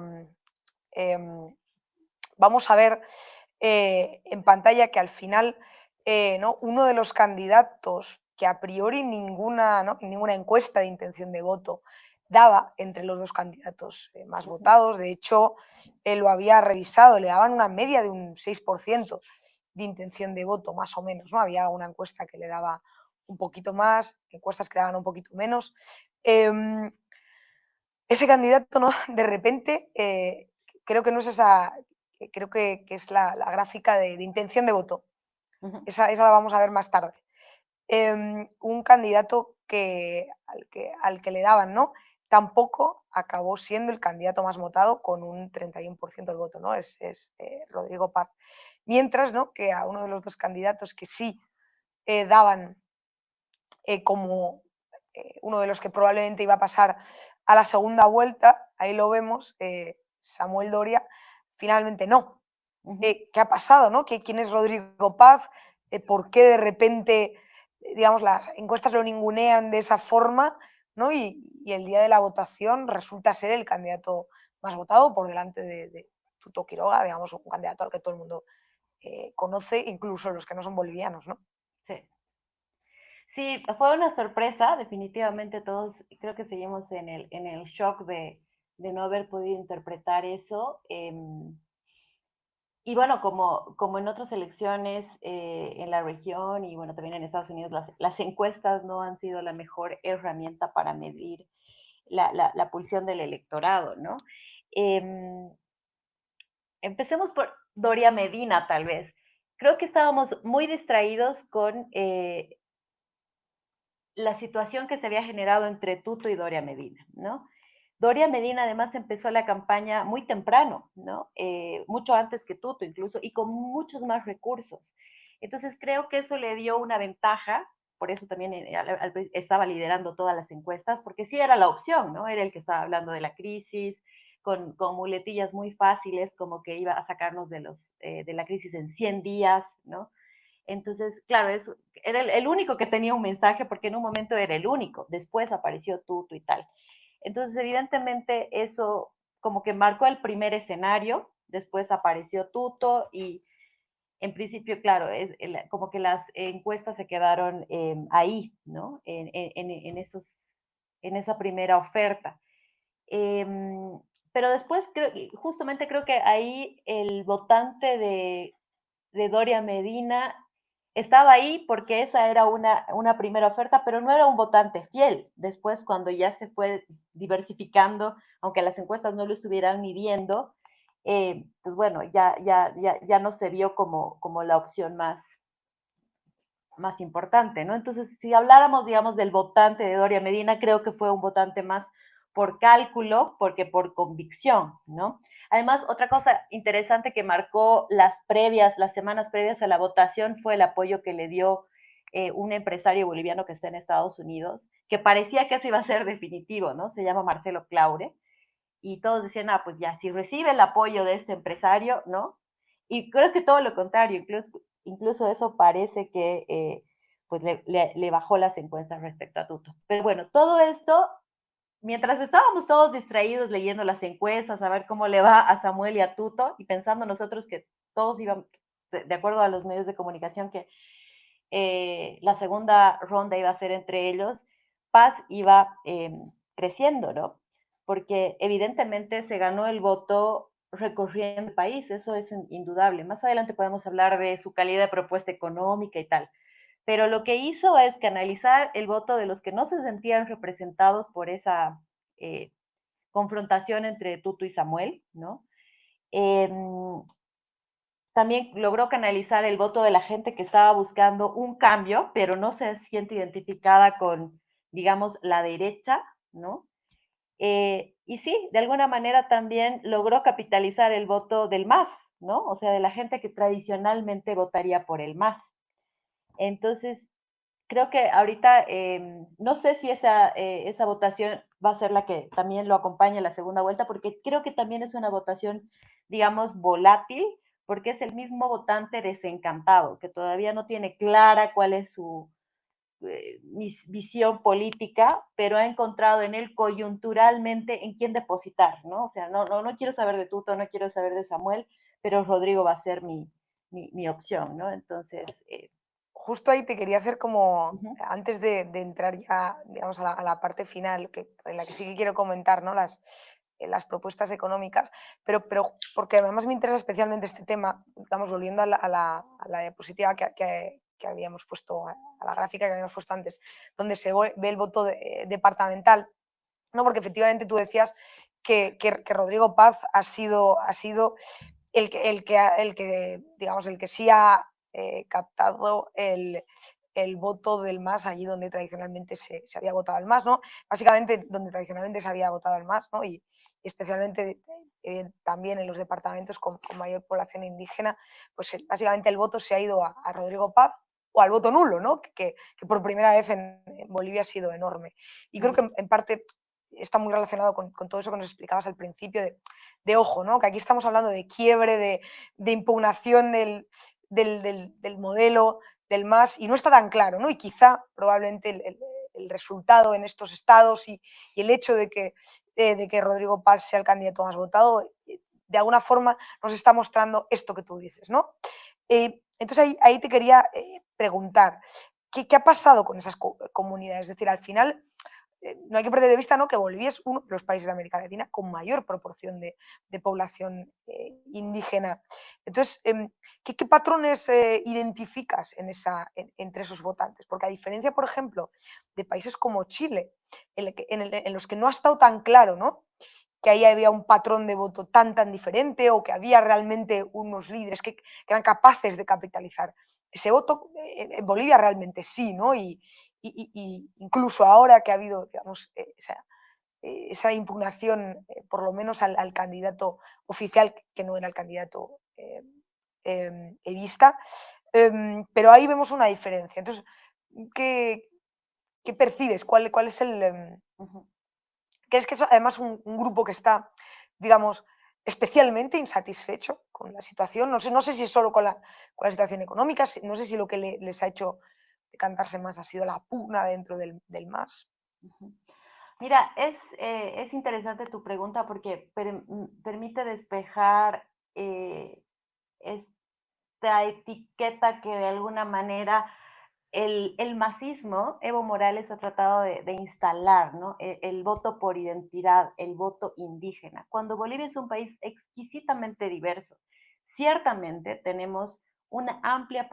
ver en pantalla, que al final ¿no? Uno de los candidatos que a priori ninguna encuesta de intención de voto daba entre los dos candidatos más votados, de hecho lo había revisado, le daban una media de un 6% de intención de voto, más o menos, ¿no? Había una encuesta que le daba un poquito más, encuestas que daban un poquito menos. Ese candidato, ¿no? De repente, creo que no es esa, creo que es la gráfica de intención de voto. Esa la vamos a ver más tarde. Un candidato al que le daban, ¿no? Tampoco acabó siendo el candidato más votado con un 31% del voto, ¿no? Es Rodrigo Paz. Mientras, ¿no? Que a uno de los dos candidatos que sí daban como uno de los que probablemente iba a pasar a la segunda vuelta, ahí lo vemos, Samuel Doria, finalmente no. ¿Qué ha pasado? ¿No? ¿Quién es Rodrigo Paz? ¿Por qué de repente, digamos, las encuestas lo ningunean de esa forma, ¿no? Y el día de la votación resulta ser el candidato más votado por delante de Tuto Quiroga, digamos, un candidato al que todo el mundo conoce, incluso los que no son bolivianos, ¿no? Sí. Sí, fue una sorpresa, definitivamente todos creo que seguimos en el shock de no haber podido interpretar eso. Y bueno, como en otras elecciones en la región y bueno, también en Estados Unidos, las encuestas no han sido la mejor herramienta para medir la pulsión del electorado, ¿no? Empecemos por Doria Medina, tal vez. Creo que estábamos muy distraídos con la situación que se había generado entre Tuto y Doria Medina, ¿no? Doria Medina además empezó la campaña muy temprano, ¿no? Mucho antes que Tuto incluso, y con muchos más recursos. Entonces creo que eso le dio una ventaja, por eso también estaba liderando todas las encuestas, porque sí era la opción, ¿no? Era el que estaba hablando de la crisis, con muletillas muy fáciles, como que iba a sacarnos de la crisis en 100 días, ¿no? Entonces, claro, era el único que tenía un mensaje, porque en un momento era el único, después apareció Tuto y tal. Entonces, evidentemente, eso como que marcó el primer escenario, después apareció Tuto y en principio, claro, como que las encuestas se quedaron ahí, ¿no? En esa primera oferta. Eh, pero después, justamente creo que ahí el votante de Doria Medina estaba ahí porque esa era una primera oferta, pero no era un votante fiel. Después, cuando ya se fue diversificando, aunque las encuestas no lo estuvieran midiendo, pues bueno, ya no se vio como la opción más importante, ¿no? Entonces, si habláramos, digamos, del votante de Doria Medina, creo que fue un votante más por cálculo, porque por convicción, ¿no? Además, otra cosa interesante que marcó las semanas previas a la votación fue el apoyo que le dio un empresario boliviano que está en Estados Unidos, que parecía que eso iba a ser definitivo, ¿no? Se llama Marcelo Claure, y todos decían, pues ya, si recibe el apoyo de este empresario, ¿no? Y creo que todo lo contrario, incluso eso parece que pues le bajó las encuestas respecto a Tuto. Pero bueno, todo esto, mientras estábamos todos distraídos leyendo las encuestas, a ver cómo le va a Samuel y a Tuto, y pensando nosotros que todos iban, de acuerdo a los medios de comunicación, que la segunda ronda iba a ser entre ellos, Paz iba creciendo, ¿no? Porque evidentemente se ganó el voto recorriendo el país, eso es indudable. Más adelante podemos hablar de su calidad de propuesta económica y tal. Pero lo que hizo es canalizar el voto de los que no se sentían representados por esa confrontación entre Tuto y Samuel, ¿no? También logró canalizar el voto de la gente que estaba buscando un cambio, pero no se siente identificada con, digamos, la derecha, ¿no? Y sí, de alguna manera también logró capitalizar el voto del MAS, ¿no? O sea, de la gente que tradicionalmente votaría por el MAS. Entonces, creo que ahorita, no sé si esa votación va a ser la que también lo acompañe en la segunda vuelta, porque creo que también es una votación, digamos, volátil, porque es el mismo votante desencantado, que todavía no tiene clara cuál es su visión política, pero ha encontrado en él coyunturalmente en quién depositar, ¿no? O sea, no quiero saber de Tuto, no quiero saber de Samuel, pero Rodrigo va a ser mi opción, ¿no? Entonces, Justo ahí te quería hacer como, uh-huh. antes de entrar ya, digamos, a la parte final, en la que sí que quiero comentar, ¿no? Las propuestas económicas, pero porque además me interesa especialmente este tema, digamos, volviendo a la diapositiva que habíamos puesto, a la gráfica que habíamos puesto antes, donde se ve el voto departamental, ¿no? Porque efectivamente tú decías que Rodrigo Paz ha sido el que digamos, el que sí ha captado el voto del MAS allí donde tradicionalmente se había votado el MAS, ¿no? Básicamente donde tradicionalmente se había votado el MAS, ¿no? Y especialmente también en los departamentos con mayor población indígena, pues básicamente el voto se ha ido a Rodrigo Paz o al voto nulo, ¿no? Que por primera vez en Bolivia ha sido enorme. Y creo que en parte está muy relacionado con todo eso que nos explicabas al principio de ojo, ¿no? Que aquí estamos hablando de quiebre, de impugnación del modelo, del MAS, y no está tan claro, ¿no? Y quizá probablemente el resultado en estos estados y el hecho de que Rodrigo Paz sea el candidato más votado, de alguna forma nos está mostrando esto que tú dices, ¿no? Entonces ahí te quería preguntar, ¿qué ha pasado con esas comunidades? Es decir, al final no hay que perder de vista, ¿no?, que Bolivia es uno de los países de América Latina con mayor proporción de población indígena. Entonces, ¿qué patrones identificas entre esos votantes? Porque a diferencia, por ejemplo, de países como Chile, en los que no ha estado tan claro, ¿no?, que ahí había un patrón de voto tan diferente o que había realmente unos líderes que eran capaces de capitalizar ese voto, en Bolivia realmente sí, ¿no? Y incluso ahora que ha habido, digamos, esa impugnación, por lo menos al candidato oficial, que no era el candidato evista, pero ahí vemos una diferencia. Entonces, ¿qué percibes? ¿Cuál es el...? ¿Crees que es además un grupo que está, digamos, especialmente insatisfecho con la situación? No sé si es solo con la situación económica, no sé si lo que les ha hecho decantarse más ha sido la pugna dentro del MAS. Mira, es interesante tu pregunta porque permite despejar esta etiqueta que de alguna manera el masismo, Evo Morales ha tratado de instalar, ¿no? El voto por identidad, el voto indígena, cuando Bolivia es un país exquisitamente diverso. Ciertamente tenemos una amplia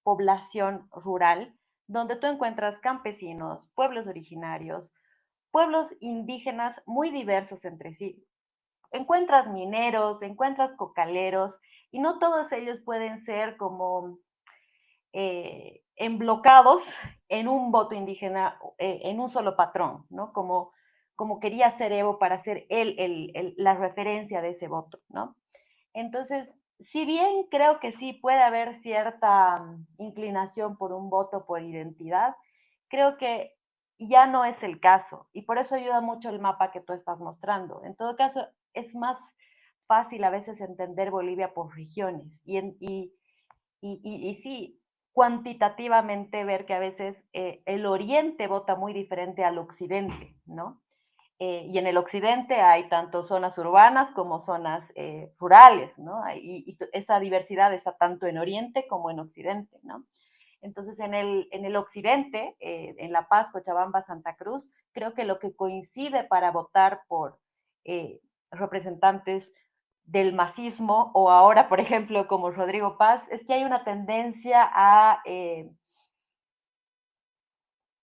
población rural donde tú encuentras campesinos, pueblos originarios, pueblos indígenas muy diversos entre sí. Encuentras mineros, encuentras cocaleros, y no todos ellos pueden ser como emblocados en un voto indígena, en un solo patrón, ¿no? Como quería hacer Evo para ser él la referencia de ese voto, ¿no? Entonces, si bien creo que sí puede haber cierta inclinación por un voto por identidad, creo que ya no es el caso, y por eso ayuda mucho el mapa que tú estás mostrando. En todo caso, es más fácil a veces entender Bolivia por regiones, y sí, cuantitativamente ver que a veces el oriente vota muy diferente al occidente, ¿no? Y en el occidente hay tanto zonas urbanas como zonas rurales, ¿no? Y esa diversidad está tanto en oriente como en occidente, ¿no? Entonces, en el occidente, en La Paz, Cochabamba, Santa Cruz, creo que lo que coincide para votar por representantes del masismo, o ahora, por ejemplo, como Rodrigo Paz, es que hay una tendencia a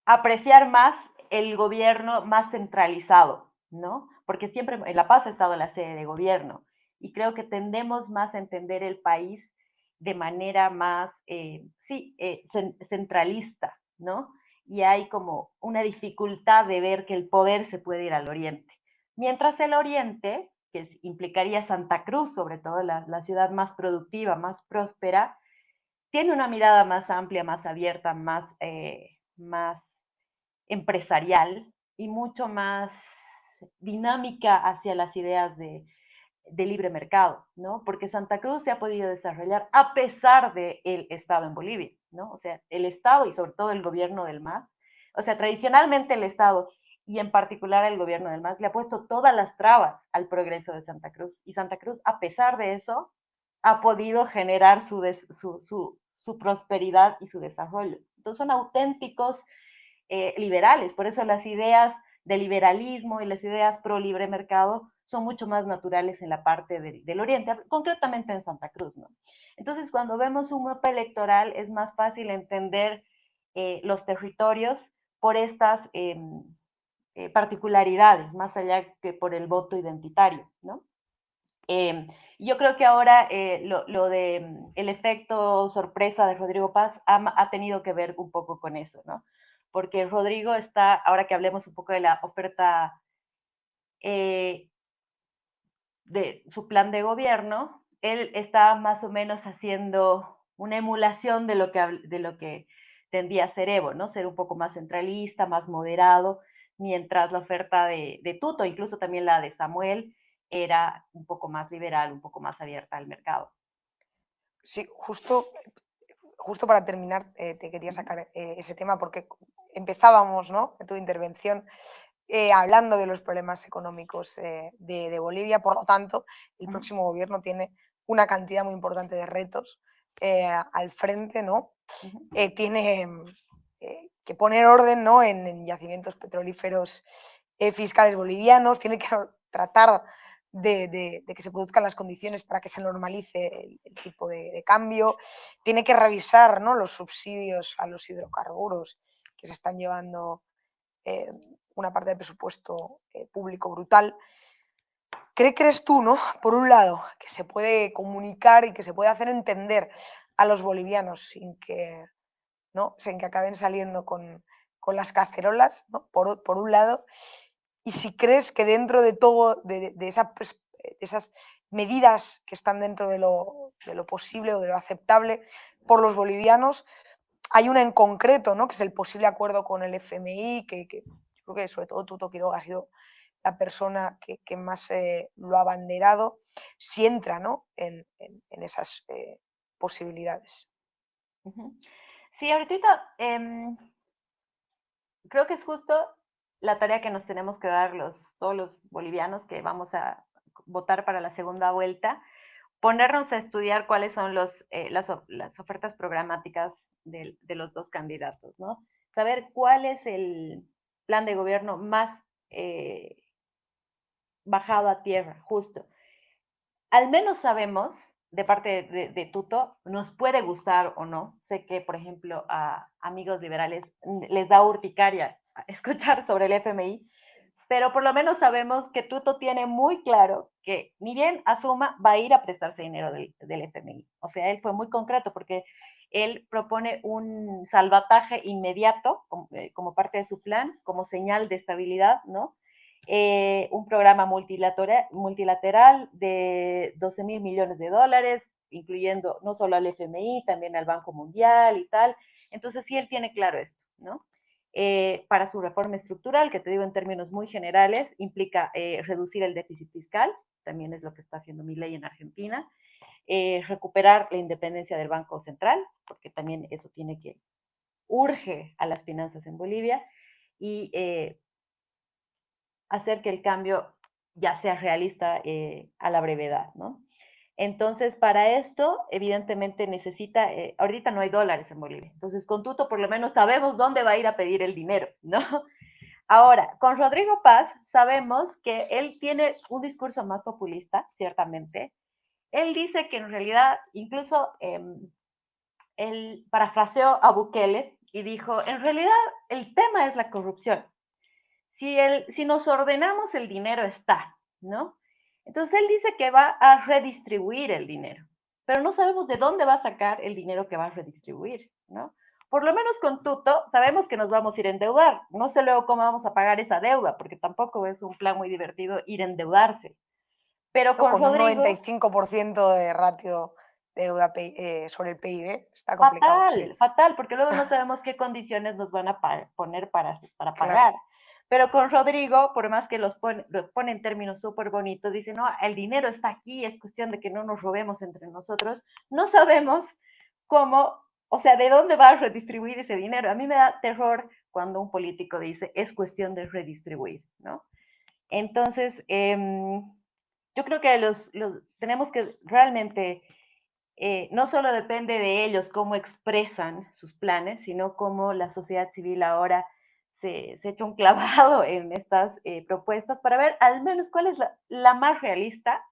apreciar más el gobierno más centralizado, ¿no? Porque siempre en La Paz ha estado la sede de gobierno, y creo que tendemos más a entender el país de manera más, centralista, ¿no? Y hay como una dificultad de ver que el poder se puede ir al oriente. Mientras el oriente, que implicaría Santa Cruz, sobre todo la ciudad más productiva, más próspera, tiene una mirada más amplia, más abierta, más empresarial y mucho más dinámica hacia las ideas de libre mercado, ¿no? Porque Santa Cruz se ha podido desarrollar a pesar del Estado en Bolivia, ¿no? O sea, el Estado y sobre todo el gobierno del MAS, o sea, tradicionalmente el Estado y en particular el gobierno del MAS le ha puesto todas las trabas al progreso de Santa Cruz, y Santa Cruz, a pesar de eso, ha podido generar su prosperidad y su desarrollo. Entonces son auténticos liberales, por eso las ideas del liberalismo y las ideas pro libre mercado son mucho más naturales en la parte del oriente, concretamente en Santa Cruz, ¿no? Entonces, cuando vemos un mapa electoral es más fácil entender los territorios por estas particularidades, más allá que por el voto identitario, ¿no? Yo creo que ahora lo de el efecto sorpresa de Rodrigo Paz ha tenido que ver un poco con eso, ¿no? Porque Rodrigo está, ahora que hablemos un poco de la oferta eh, de su plan de gobierno, él está más o menos haciendo una emulación de lo que tendría a ser Evo, ¿no? Ser un poco más centralista, más moderado, mientras la oferta de Tuto, incluso también la de Samuel, era un poco más liberal, un poco más abierta al mercado. Sí, justo para terminar, te quería sacar ese tema porque empezábamos, ¿no?, tu intervención hablando de los problemas económicos de Bolivia. Por lo tanto, el próximo gobierno tiene una cantidad muy importante de retos al frente, ¿no? Tiene que poner orden, ¿no?, en yacimientos petrolíferos fiscales bolivianos, tiene que tratar de que se produzcan las condiciones para que se normalice el tipo de cambio, tiene que revisar, ¿no?, los subsidios a los hidrocarburos que se están llevando una parte del presupuesto público brutal. ¿Crees tú, ¿no?, por un lado, que se puede comunicar y que se puede hacer entender a los bolivianos sin que acaben saliendo con las cacerolas, ¿no?, por un lado? y si crees que dentro de todo, de esas medidas que están dentro de lo posible o de lo aceptable por los bolivianos, hay una en concreto, ¿no? Que es el posible acuerdo con el FMI, que yo creo que sobre todo Tuto Quiroga ha sido la persona que más lo ha abanderado, si entra, ¿no? en esas posibilidades. Sí, ahorita creo que es justo la tarea que nos tenemos que dar todos los bolivianos que vamos a votar para la segunda vuelta, ponernos a estudiar cuáles son las ofertas programáticas de los dos candidatos, ¿no? Saber cuál es el plan de gobierno más bajado a tierra, justo. Al menos sabemos, de parte de Tuto, nos puede gustar o no. Sé que, por ejemplo, a amigos liberales les da urticaria escuchar sobre el FMI, pero por lo menos sabemos que Tuto tiene muy claro que ni bien asuma, va a ir a prestarse dinero del FMI. O sea, él fue muy concreto porque él propone un salvataje inmediato como parte de su plan, como señal de estabilidad, ¿no? Un programa multilateral de 12 mil millones de dólares, incluyendo no solo al FMI, también al Banco Mundial y tal. Entonces, sí, él tiene claro esto, ¿no? Para su reforma estructural, que te digo en términos muy generales, implica reducir el déficit fiscal, también es lo que está haciendo Milei en Argentina, recuperar la independencia del Banco Central, porque también eso tiene que urge a las finanzas en Bolivia, y hacer que el cambio ya sea realista a la brevedad, ¿no? Entonces, para esto, evidentemente necesita, ahorita no hay dólares en Bolivia, entonces con Tuto por lo menos sabemos dónde va a ir a pedir el dinero, ¿no? Ahora, con Rodrigo Paz sabemos que él tiene un discurso más populista, ciertamente. Él dice que en realidad, incluso él parafraseó a Bukele y dijo, en realidad el tema es la corrupción. Si nos ordenamos, el dinero está, ¿no? Entonces él dice que va a redistribuir el dinero, pero no sabemos de dónde va a sacar el dinero que va a redistribuir, ¿no? Por lo menos con Tuto sabemos que nos vamos a ir a endeudar. No sé luego cómo vamos a pagar esa deuda, porque tampoco es un plan muy divertido ir a endeudarse. Pero con un Rodrigo, 95% de ratio de deuda sobre el PIB, está complicado, sí. fatal, fatal, porque luego no sabemos qué condiciones nos van a poner para Claro. pagar. Pero con Rodrigo, por más que los pone en términos súper bonitos, dice, no, el dinero está aquí, es cuestión de que no nos robemos entre nosotros. No sabemos cómo, o sea, de dónde va a redistribuir ese dinero. A mí me da terror cuando un político dice, es cuestión de redistribuir, ¿no? Entonces, yo creo que tenemos que realmente, no solo depende de ellos cómo expresan sus planes, sino cómo la sociedad civil ahora se echa un clavado en estas propuestas para ver al menos cuál es la más realista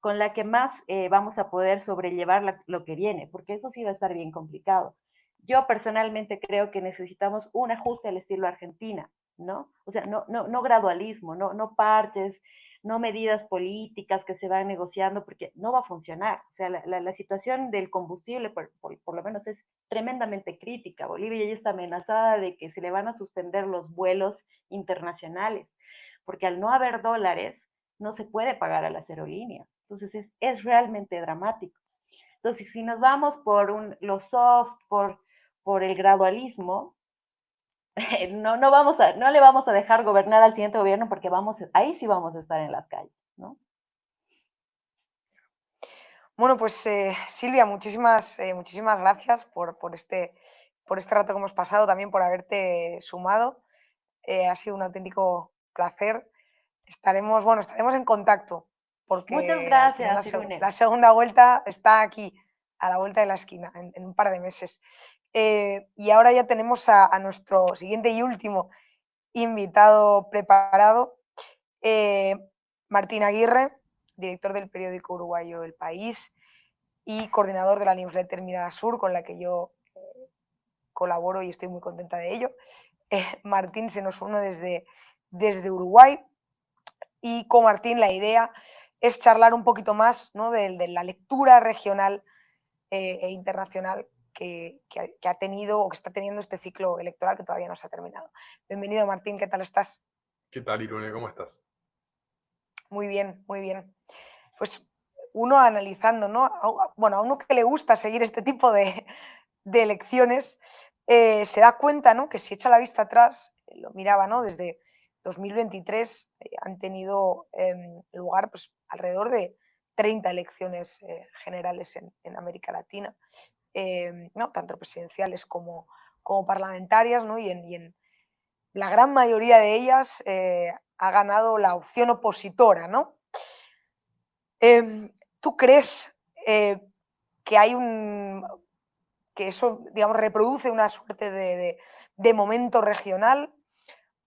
con la que más vamos a poder sobrellevar lo que viene, porque eso sí va a estar bien complicado. Yo personalmente creo que necesitamos un ajuste al estilo Argentina, ¿no? O sea, no gradualismo, no parches, no medidas políticas que se van negociando, porque no va a funcionar. O sea, la situación del combustible, por lo menos, es tremendamente crítica. Bolivia ya está amenazada de que se le van a suspender los vuelos internacionales, porque al no haber dólares, no se puede pagar a las aerolíneas. Entonces, es realmente dramático. Entonces, si nos vamos por lo soft, por el gradualismo, no le vamos a dejar gobernar al siguiente gobierno porque ahí sí vamos a estar en las calles, ¿no? Bueno, pues Silvia, muchísimas gracias por este rato que hemos pasado, también por haberte sumado. Ha sido un auténtico placer. Estaremos en contacto, Muchas porque al final gracias, Irune. la segunda vuelta está aquí, a la vuelta de la esquina, en un par de meses. Y ahora ya tenemos a nuestro siguiente y último invitado preparado, Martín Aguirre, director del periódico uruguayo El País y coordinador de la newsletter Mirada Sur, con la que yo colaboro y estoy muy contenta de ello. Martín se nos une desde Uruguay, y con Martín la idea es charlar un poquito más, ¿no?, de la lectura regional e internacional que ha tenido o que está teniendo este ciclo electoral que todavía no se ha terminado. Bienvenido, Martín, ¿qué tal estás? ¿Qué tal, Irune? ¿Cómo estás? Muy bien, muy bien. Pues uno analizando, ¿no? Bueno, a uno que le gusta seguir este tipo de elecciones, se da cuenta, ¿no? Que si echa la vista atrás, lo miraba, ¿no? Desde 2023 han tenido lugar pues, alrededor de 30 elecciones generales en América Latina, ¿no? Tanto presidenciales como parlamentarias, ¿no? Y en la gran mayoría de ellas ha ganado la opción opositora, ¿no? ¿Tú crees que hay que eso, digamos, reproduce una suerte de momento regional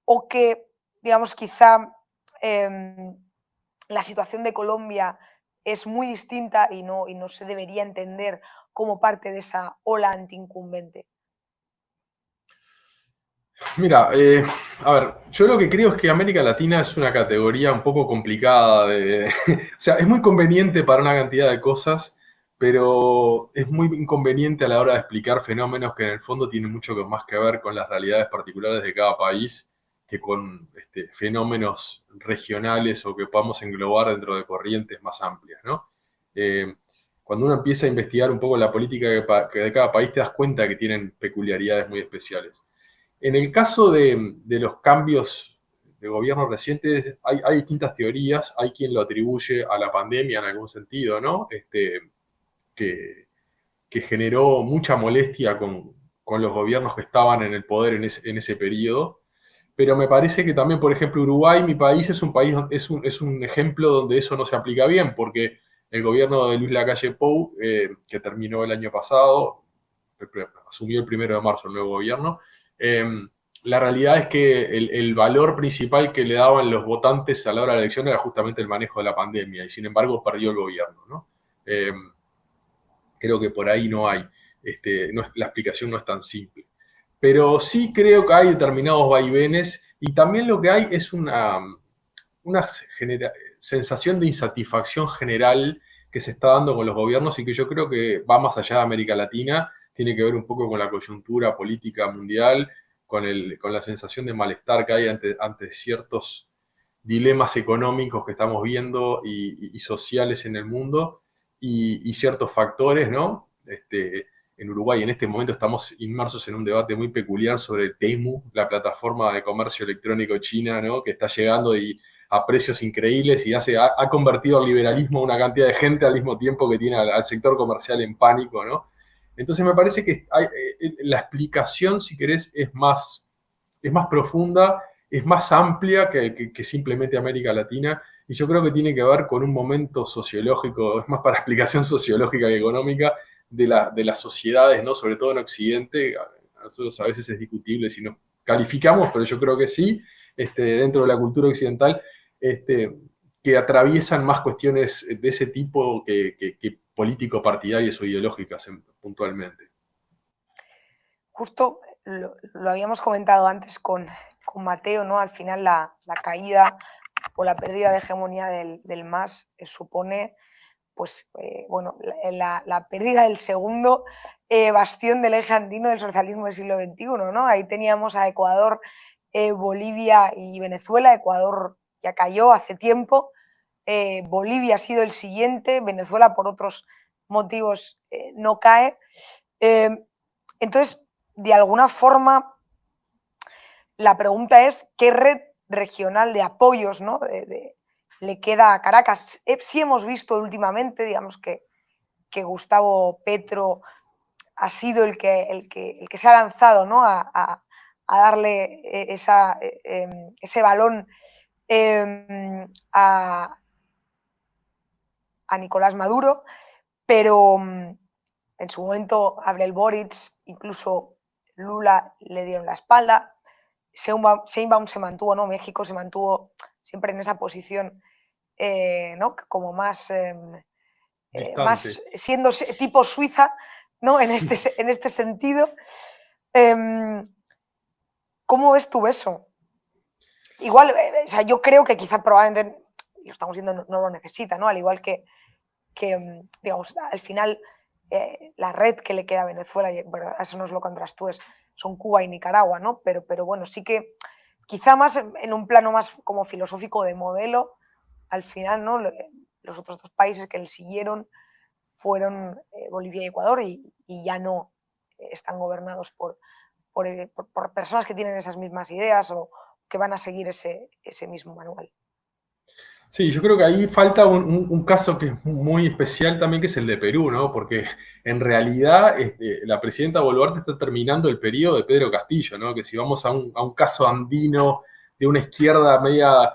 o que, digamos, quizá la situación de Colombia es muy distinta y no se debería entender como parte de esa ola antiincumbente? Mira, a ver, yo lo que creo es que América Latina es una categoría un poco complicada o sea, es muy conveniente para una cantidad de cosas, pero es muy inconveniente a la hora de explicar fenómenos que en el fondo tienen mucho más que ver con las realidades particulares de cada país que con fenómenos regionales o que podamos englobar dentro de corrientes más amplias, ¿no? Eh, Cuando uno empieza a investigar un poco la política de cada país, te das cuenta que tienen peculiaridades muy especiales. En el caso de los cambios de gobierno recientes, hay distintas teorías. Hay quien lo atribuye a la pandemia en algún sentido, ¿no? Que, que generó mucha molestia con los gobiernos que estaban en el poder en ese periodo. Pero me parece que también, por ejemplo, Uruguay, mi país, es un país, es un ejemplo donde eso no se aplica bien, porque el gobierno de Luis Lacalle Pou, que terminó el año pasado, asumió el 1 de marzo el nuevo gobierno, eh, la realidad es que el valor principal que le daban los votantes a la hora de la elección era justamente el manejo de la pandemia, y sin embargo perdió el gobierno, ¿no? Creo que por ahí no hay, la explicación no es tan simple. Pero sí creo que hay determinados vaivenes y también lo que hay es una sensación de insatisfacción general que se está dando con los gobiernos y que yo creo que va más allá de América Latina, tiene que ver un poco con la coyuntura política mundial, con la sensación de malestar que hay ante ciertos dilemas económicos que estamos viendo y sociales en el mundo y ciertos factores, ¿no? En Uruguay en este momento estamos inmersos en un debate muy peculiar sobre Temu, la plataforma de comercio electrónico china, ¿no? Que está llegando a precios increíbles y ha convertido al liberalismo una cantidad de gente al mismo tiempo que tiene al sector comercial en pánico, ¿no? Entonces me parece que la explicación, si querés, es más profunda, es más amplia que simplemente América Latina, y yo creo que tiene que ver con un momento sociológico, es más para explicación sociológica que económica, de las sociedades, ¿no? Sobre todo en Occidente. A nosotros a veces es discutible si nos calificamos, pero yo creo que sí, dentro de la cultura occidental, que atraviesan más cuestiones de ese tipo que político-partidarias o ideológicas puntualmente. Justo lo habíamos comentado antes con Mateo, ¿no? Al final la caída o la pérdida de hegemonía del MAS supone pues, bueno, la pérdida del segundo bastión del eje andino del socialismo del siglo XXI, ¿no? Ahí teníamos a Ecuador, Bolivia y Venezuela. Ecuador ya cayó hace tiempo, Bolivia ha sido el siguiente, Venezuela por otros motivos no cae. Entonces, de alguna forma, la pregunta es qué red regional de apoyos, ¿no? le queda a Caracas. Sí hemos visto últimamente, digamos, que Gustavo Petro ha sido el que se ha lanzado, ¿no? a darle ese balón a Nicolás Maduro, pero en su momento Gabriel Boric, incluso Lula le dieron la espalda. Sheinbaum se mantuvo, ¿no? México se mantuvo siempre en esa posición, ¿no? Como más siendo tipo Suiza, ¿no? En este sentido. ¿Cómo ves tú eso? Igual, o sea, yo creo que quizá probablemente, lo estamos viendo, no lo necesita, ¿no? Al igual que digamos, al final la red que le queda a Venezuela, y bueno, eso nos lo contrastúes, son Cuba y Nicaragua, ¿no? Pero bueno, sí que quizá más en un plano más como filosófico de modelo, al final, ¿no? Los otros dos países que le siguieron fueron Bolivia y Ecuador y ya no están gobernados por personas que tienen esas mismas ideas o que van a seguir ese mismo manual. Sí, yo creo que ahí falta un caso que es muy especial también, que es el de Perú, ¿no? Porque en realidad la presidenta Boluarte está terminando el periodo de Pedro Castillo, ¿no? Que si vamos a un caso andino de una izquierda media,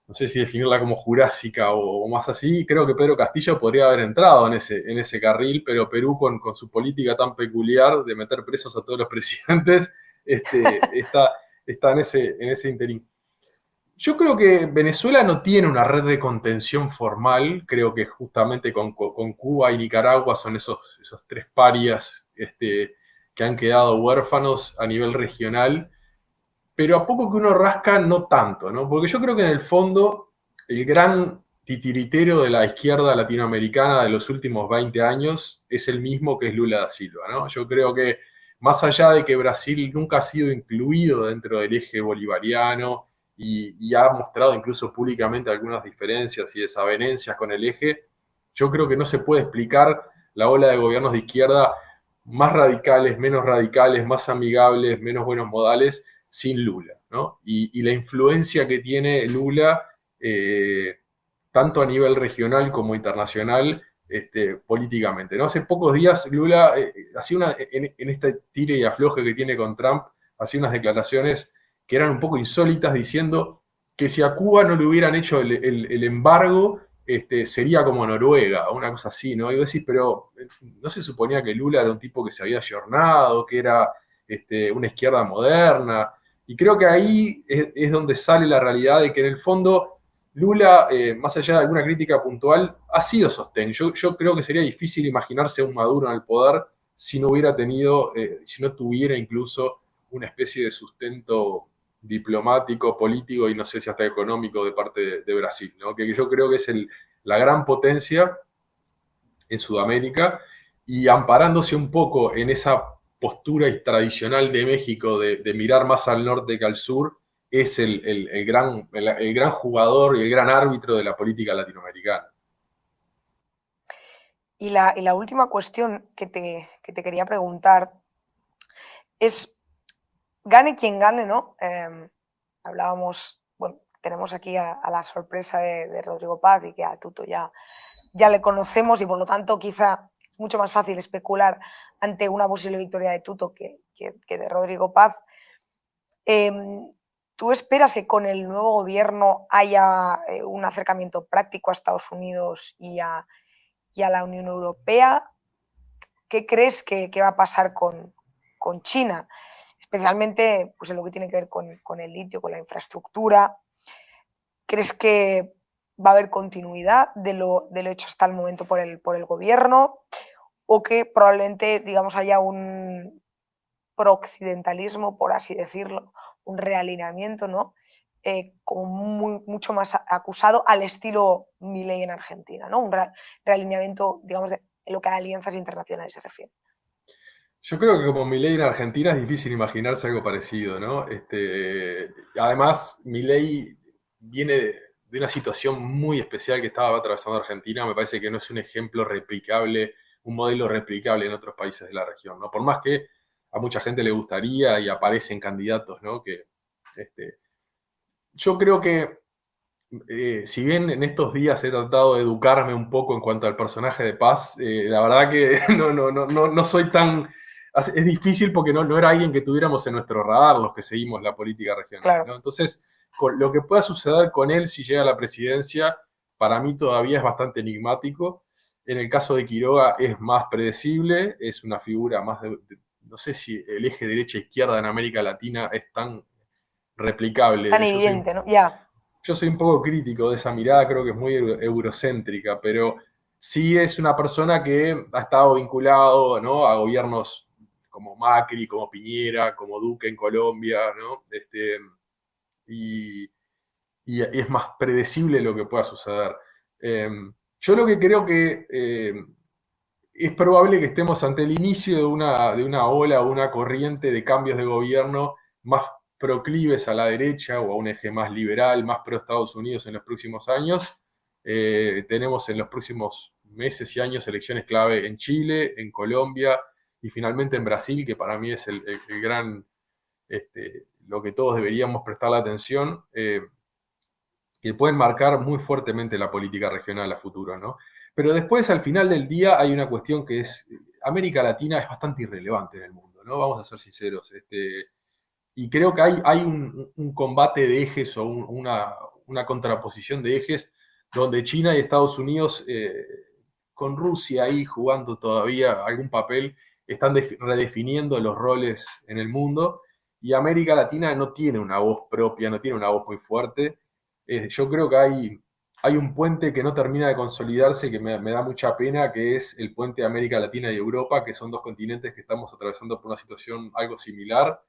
no sé si definirla como jurásica o más así, creo que Pedro Castillo podría haber entrado en ese carril, pero Perú con su política tan peculiar de meter presos a todos los presidentes, está en ese interín. Yo creo que Venezuela no tiene una red de contención formal, creo que justamente con Cuba y Nicaragua son esos tres parias que han quedado huérfanos a nivel regional, pero a poco que uno rasca, no tanto, ¿no? Porque yo creo que en el fondo el gran titiritero de la izquierda latinoamericana de los últimos 20 años es el mismo que es Lula da Silva, ¿no? Yo creo que más allá de que Brasil nunca ha sido incluido dentro del eje bolivariano y ha mostrado incluso públicamente algunas diferencias y desavenencias con el eje, yo creo que no se puede explicar la ola de gobiernos de izquierda más radicales, más amigables, menos buenos modales, sin Lula, ¿no? Y la influencia que tiene Lula, tanto a nivel regional como internacional, políticamente, ¿no? Hace pocos días Lula hacía en este tire y afloje que tiene con Trump, hacía unas declaraciones que eran un poco insólitas, diciendo que si a Cuba no le hubieran hecho el embargo, sería como Noruega, o una cosa así, ¿no? Y vos decís, pero ¿no se suponía que Lula era un tipo que se había ayornado, que era una izquierda moderna? Y creo que ahí es donde sale la realidad de que en el fondo Lula, más allá de alguna crítica puntual, ha sido sostén. Yo creo que sería difícil imaginarse un Maduro en el poder si no hubiera tenido, si no tuviera incluso una especie de sustento diplomático, político y no sé si hasta económico de parte de Brasil, ¿no? Que yo creo que es la gran potencia en Sudamérica y amparándose un poco en esa postura tradicional de México de mirar más al norte que al sur, es el gran jugador y el gran árbitro de la política latinoamericana. Y la última cuestión que te quería preguntar es, gane quien gane, ¿no? Hablábamos, bueno, tenemos aquí a la sorpresa de Rodrigo Paz y que a Tuto ya le conocemos y por lo tanto quizá es mucho más fácil especular ante una posible victoria de Tuto que de Rodrigo Paz. ¿Tú esperas que con el nuevo gobierno haya un acercamiento práctico a Estados Unidos y a la Unión Europea? ¿Qué crees que va a pasar con China? Especialmente pues, en lo que tiene que ver con el litio, con la infraestructura. ¿Crees que va a haber continuidad de lo hecho hasta el momento por el gobierno? ¿O que probablemente, digamos, haya un prooccidentalismo, por así decirlo, un realineamiento, ¿no? Como mucho más acusado al estilo Milei en Argentina, ¿no? Un realineamiento, digamos, de lo que a alianzas internacionales se refiere. Yo creo que como Milei en Argentina es difícil imaginarse algo parecido, ¿no? Además, Milei viene de una situación muy especial que estaba atravesando Argentina. Me parece que no es un ejemplo replicable, un modelo replicable en otros países de la región, ¿no? Por más que a mucha gente le gustaría y aparecen candidatos, ¿no? Yo creo que si bien en estos días he tratado de educarme un poco en cuanto al personaje de Paz, la verdad que no soy tan... Es difícil porque no era alguien que tuviéramos en nuestro radar los que seguimos la política regional, claro, ¿no? Entonces, lo que pueda suceder con él si llega a la presidencia, para mí todavía es bastante enigmático. En el caso de Quiroga es más predecible, es una figura más no sé si el eje derecha-izquierda en América Latina es tan replicable. Tan evidente, ¿no? Ya. Yo soy un poco crítico de esa mirada, creo que es muy eurocéntrica, pero sí es una persona que ha estado vinculado, ¿no? A gobiernos como Macri, como Piñera, como Duque en Colombia, ¿no? Y es más predecible lo que pueda suceder. Yo lo que creo que es probable que estemos ante el inicio de una ola o una corriente de cambios de gobierno más proclives a la derecha o a un eje más liberal, más pro Estados Unidos en los próximos años. Tenemos en los próximos meses y años elecciones clave en Chile, en Colombia y finalmente en Brasil, que para mí es el gran, lo que todos deberíamos prestarle atención, que pueden marcar muy fuertemente la política regional a futuro, ¿no? Pero después, al final del día, hay una cuestión que es, América Latina es bastante irrelevante en el mundo, ¿no? Vamos a ser sinceros. Y creo que hay un combate de ejes o una contraposición de ejes donde China y Estados Unidos, con Rusia ahí jugando todavía algún papel, están redefiniendo los roles en el mundo, y América Latina no tiene una voz propia, no tiene una voz muy fuerte. Yo creo que hay un puente que no termina de consolidarse, que me da mucha pena, que es el puente de América Latina y Europa, que son dos continentes que estamos atravesando por una situación algo similar.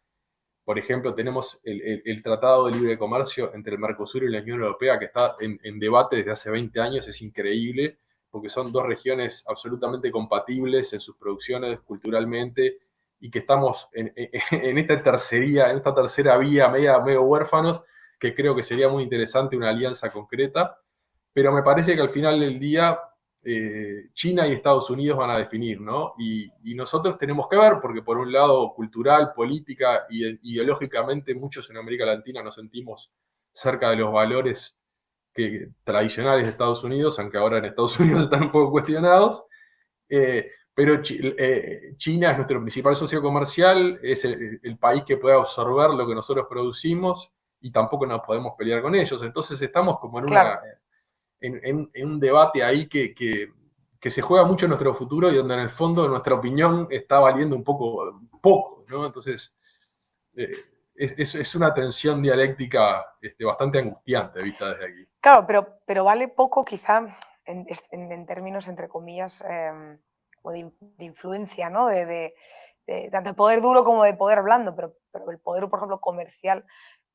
Por ejemplo, tenemos el Tratado de Libre Comercio entre el Mercosur y la Unión Europea, que está en debate desde hace 20 años. Es increíble, porque son dos regiones absolutamente compatibles en sus producciones culturalmente, y que estamos en esta tercera vía medio huérfanos, que creo que sería muy interesante una alianza concreta. Pero me parece que al final del día China y Estados Unidos van a definir, ¿no? Y nosotros tenemos que ver, porque por un lado, cultural, política y ideológicamente, muchos en América Latina nos sentimos cerca de los valores tradicionales de Estados Unidos, aunque ahora en Estados Unidos están un poco cuestionados. Pero China es nuestro principal socio comercial, es el país que puede absorber lo que nosotros producimos, y tampoco nos podemos pelear con ellos. Entonces estamos como en un debate ahí que se juega mucho en nuestro futuro, y donde en el fondo nuestra opinión está valiendo un poco, ¿no? Entonces, es una tensión dialéctica bastante angustiante vista desde aquí. Claro, pero vale poco quizá en términos, entre comillas, o de influencia, ¿no? De tanto de poder duro como de poder blando, pero el poder, por ejemplo, comercial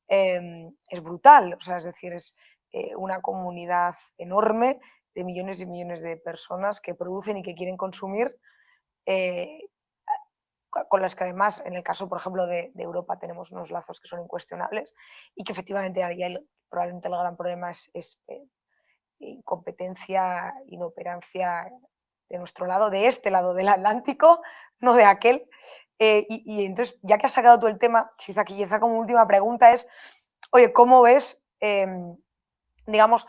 es brutal. O sea, es decir, es una comunidad enorme de millones y millones de personas que producen y que quieren consumir, con las que además, en el caso, por ejemplo, de Europa, tenemos unos lazos que son incuestionables, y que efectivamente probablemente el gran problema es incompetencia, inoperancia de nuestro lado, de este lado del Atlántico, no de aquel. Y entonces, ya que has sacado tú el tema, quizá como última pregunta es, oye, ¿cómo ves, digamos,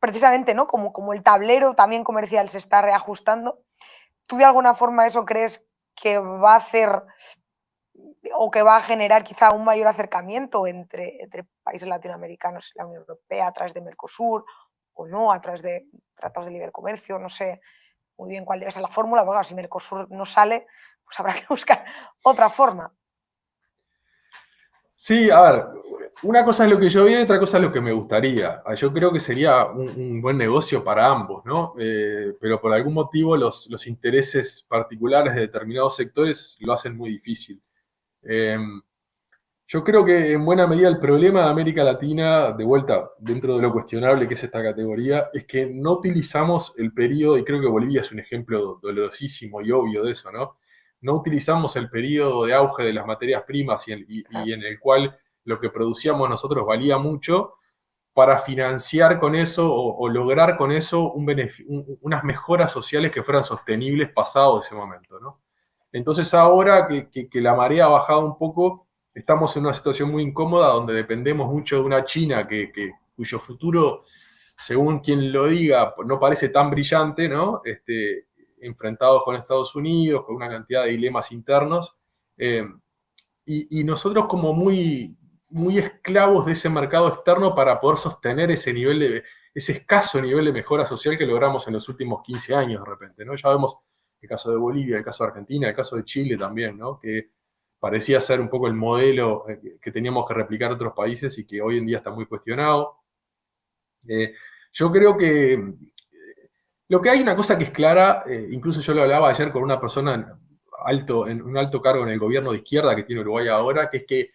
precisamente, ¿no? Como el tablero también comercial se está reajustando? ¿Tú de alguna forma eso crees que va a hacer o que va a generar quizá un mayor acercamiento entre países latinoamericanos y la Unión Europea a través de Mercosur, o no, a través de tratados de libre comercio? No sé muy bien cuál debe ser la fórmula, porque si Mercosur no sale, pues habrá que buscar otra forma. Sí, a ver, una cosa es lo que yo veo y otra cosa es lo que me gustaría. Yo creo que sería un buen negocio para ambos, ¿no? Pero por algún motivo los intereses particulares de determinados sectores lo hacen muy difícil. Yo creo que en buena medida el problema de América Latina, de vuelta, dentro de lo cuestionable que es esta categoría, es que no utilizamos el periodo, y creo que Bolivia es un ejemplo dolorosísimo y obvio de eso, ¿no? No utilizamos el periodo de auge de las materias primas y en el cual lo que producíamos nosotros valía mucho, para financiar con eso o lograr con eso unas mejoras sociales que fueran sostenibles pasado ese momento, ¿no? Entonces ahora que la marea ha bajado un poco, estamos en una situación muy incómoda donde dependemos mucho de una China cuyo futuro, según quien lo diga, no parece tan brillante, ¿no? Enfrentados con Estados Unidos, con una cantidad de dilemas internos, y nosotros como muy esclavos de ese mercado externo para poder sostener ese escaso nivel de mejora social que logramos en los últimos 15 años de repente, ¿no? Ya vemos el caso de Bolivia, el caso de Argentina, el caso de Chile también, ¿no? Que parecía ser un poco el modelo que teníamos que replicar en otros países y que hoy en día está muy cuestionado. Yo creo que lo que hay una cosa que es clara, incluso yo lo hablaba ayer con una persona en un alto cargo en el gobierno de izquierda que tiene Uruguay ahora, que es que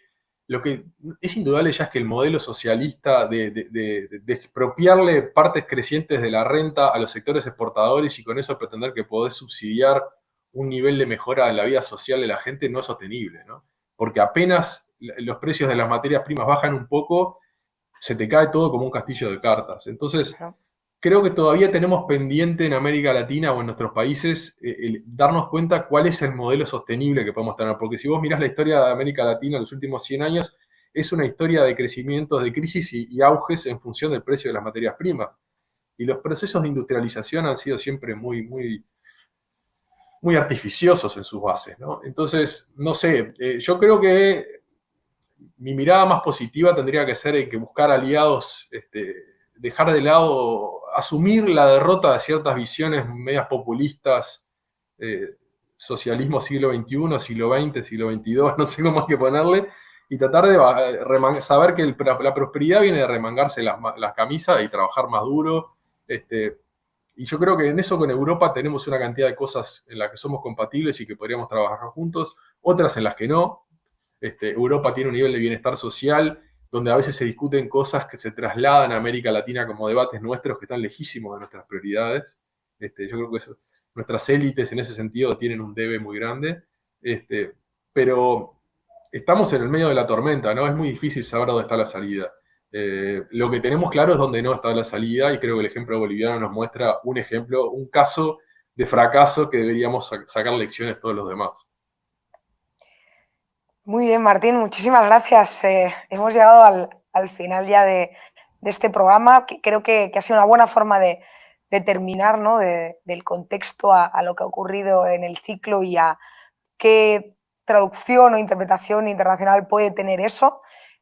lo que es indudable ya es que el modelo socialista de expropiarle partes crecientes de la renta a los sectores exportadores y con eso pretender que podés subsidiar un nivel de mejora en la vida social de la gente no es sostenible, ¿no? Porque apenas los precios de las materias primas bajan un poco, se te cae todo como un castillo de cartas. Entonces, creo que todavía tenemos pendiente en América Latina o en nuestros países el darnos cuenta cuál es el modelo sostenible que podemos tener. Porque si vos mirás la historia de América Latina en los últimos 100 años, es una historia de crecimientos, de crisis y auges en función del precio de las materias primas. Y los procesos de industrialización han sido siempre muy, muy, muy artificiosos en sus bases, ¿no? Entonces, no sé, yo creo que mi mirada más positiva tendría que ser en que buscar aliados, dejar de lado, asumir la derrota de ciertas visiones medias populistas, socialismo siglo XXI, siglo XX, siglo XXII, no sé cómo hay que ponerle, y tratar de saber que la prosperidad viene de remangarse las camisas y trabajar más duro. Y yo creo que en eso con Europa tenemos una cantidad de cosas en las que somos compatibles y que podríamos trabajar juntos, otras en las que no. Europa tiene un nivel de bienestar social donde a veces se discuten cosas que se trasladan a América Latina como debates nuestros que están lejísimos de nuestras prioridades. Yo creo que nuestras élites en ese sentido tienen un debe muy grande, pero estamos en el medio de la tormenta, ¿no? Es muy difícil saber dónde está la salida. Lo que tenemos claro es dónde no está la salida y creo que el ejemplo boliviano nos muestra un ejemplo, un caso de fracaso que deberíamos sacar lecciones todos los demás. Muy bien, Martín, muchísimas gracias. Hemos llegado al final ya de este programa, que creo que ha sido una buena forma de terminar, ¿no? Del contexto a lo que ha ocurrido en el ciclo y a qué traducción o interpretación internacional puede tener eso.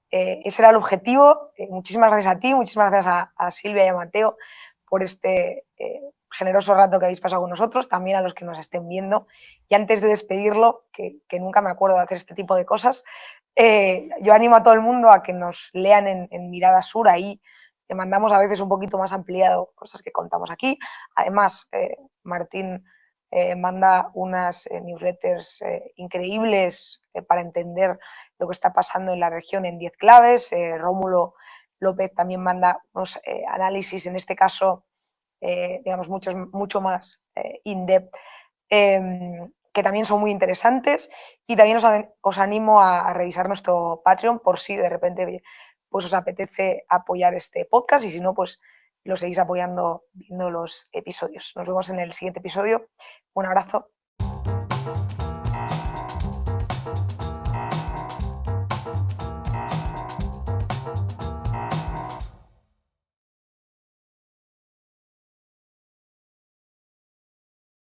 Ese era el objetivo. Muchísimas gracias a ti, muchísimas gracias a Silvia y a Mateo por este generoso rato que habéis pasado con nosotros, también a los que nos estén viendo. Y antes de despedirlo, que nunca me acuerdo de hacer este tipo de cosas, yo animo a todo el mundo a que nos lean en Mirada Sur. Ahí te mandamos a veces un poquito más ampliado cosas que contamos aquí. Además, Martín manda unas newsletters increíbles para entender lo que está pasando en la región en 10 claves. Rómulo López también manda unos análisis, en este caso, digamos, mucho más in-depth, que también son muy interesantes. Y también os animo a revisar nuestro Patreon por si de repente pues os apetece apoyar este podcast, y si no, pues lo seguís apoyando viendo los episodios. Nos vemos en el siguiente episodio. Un abrazo.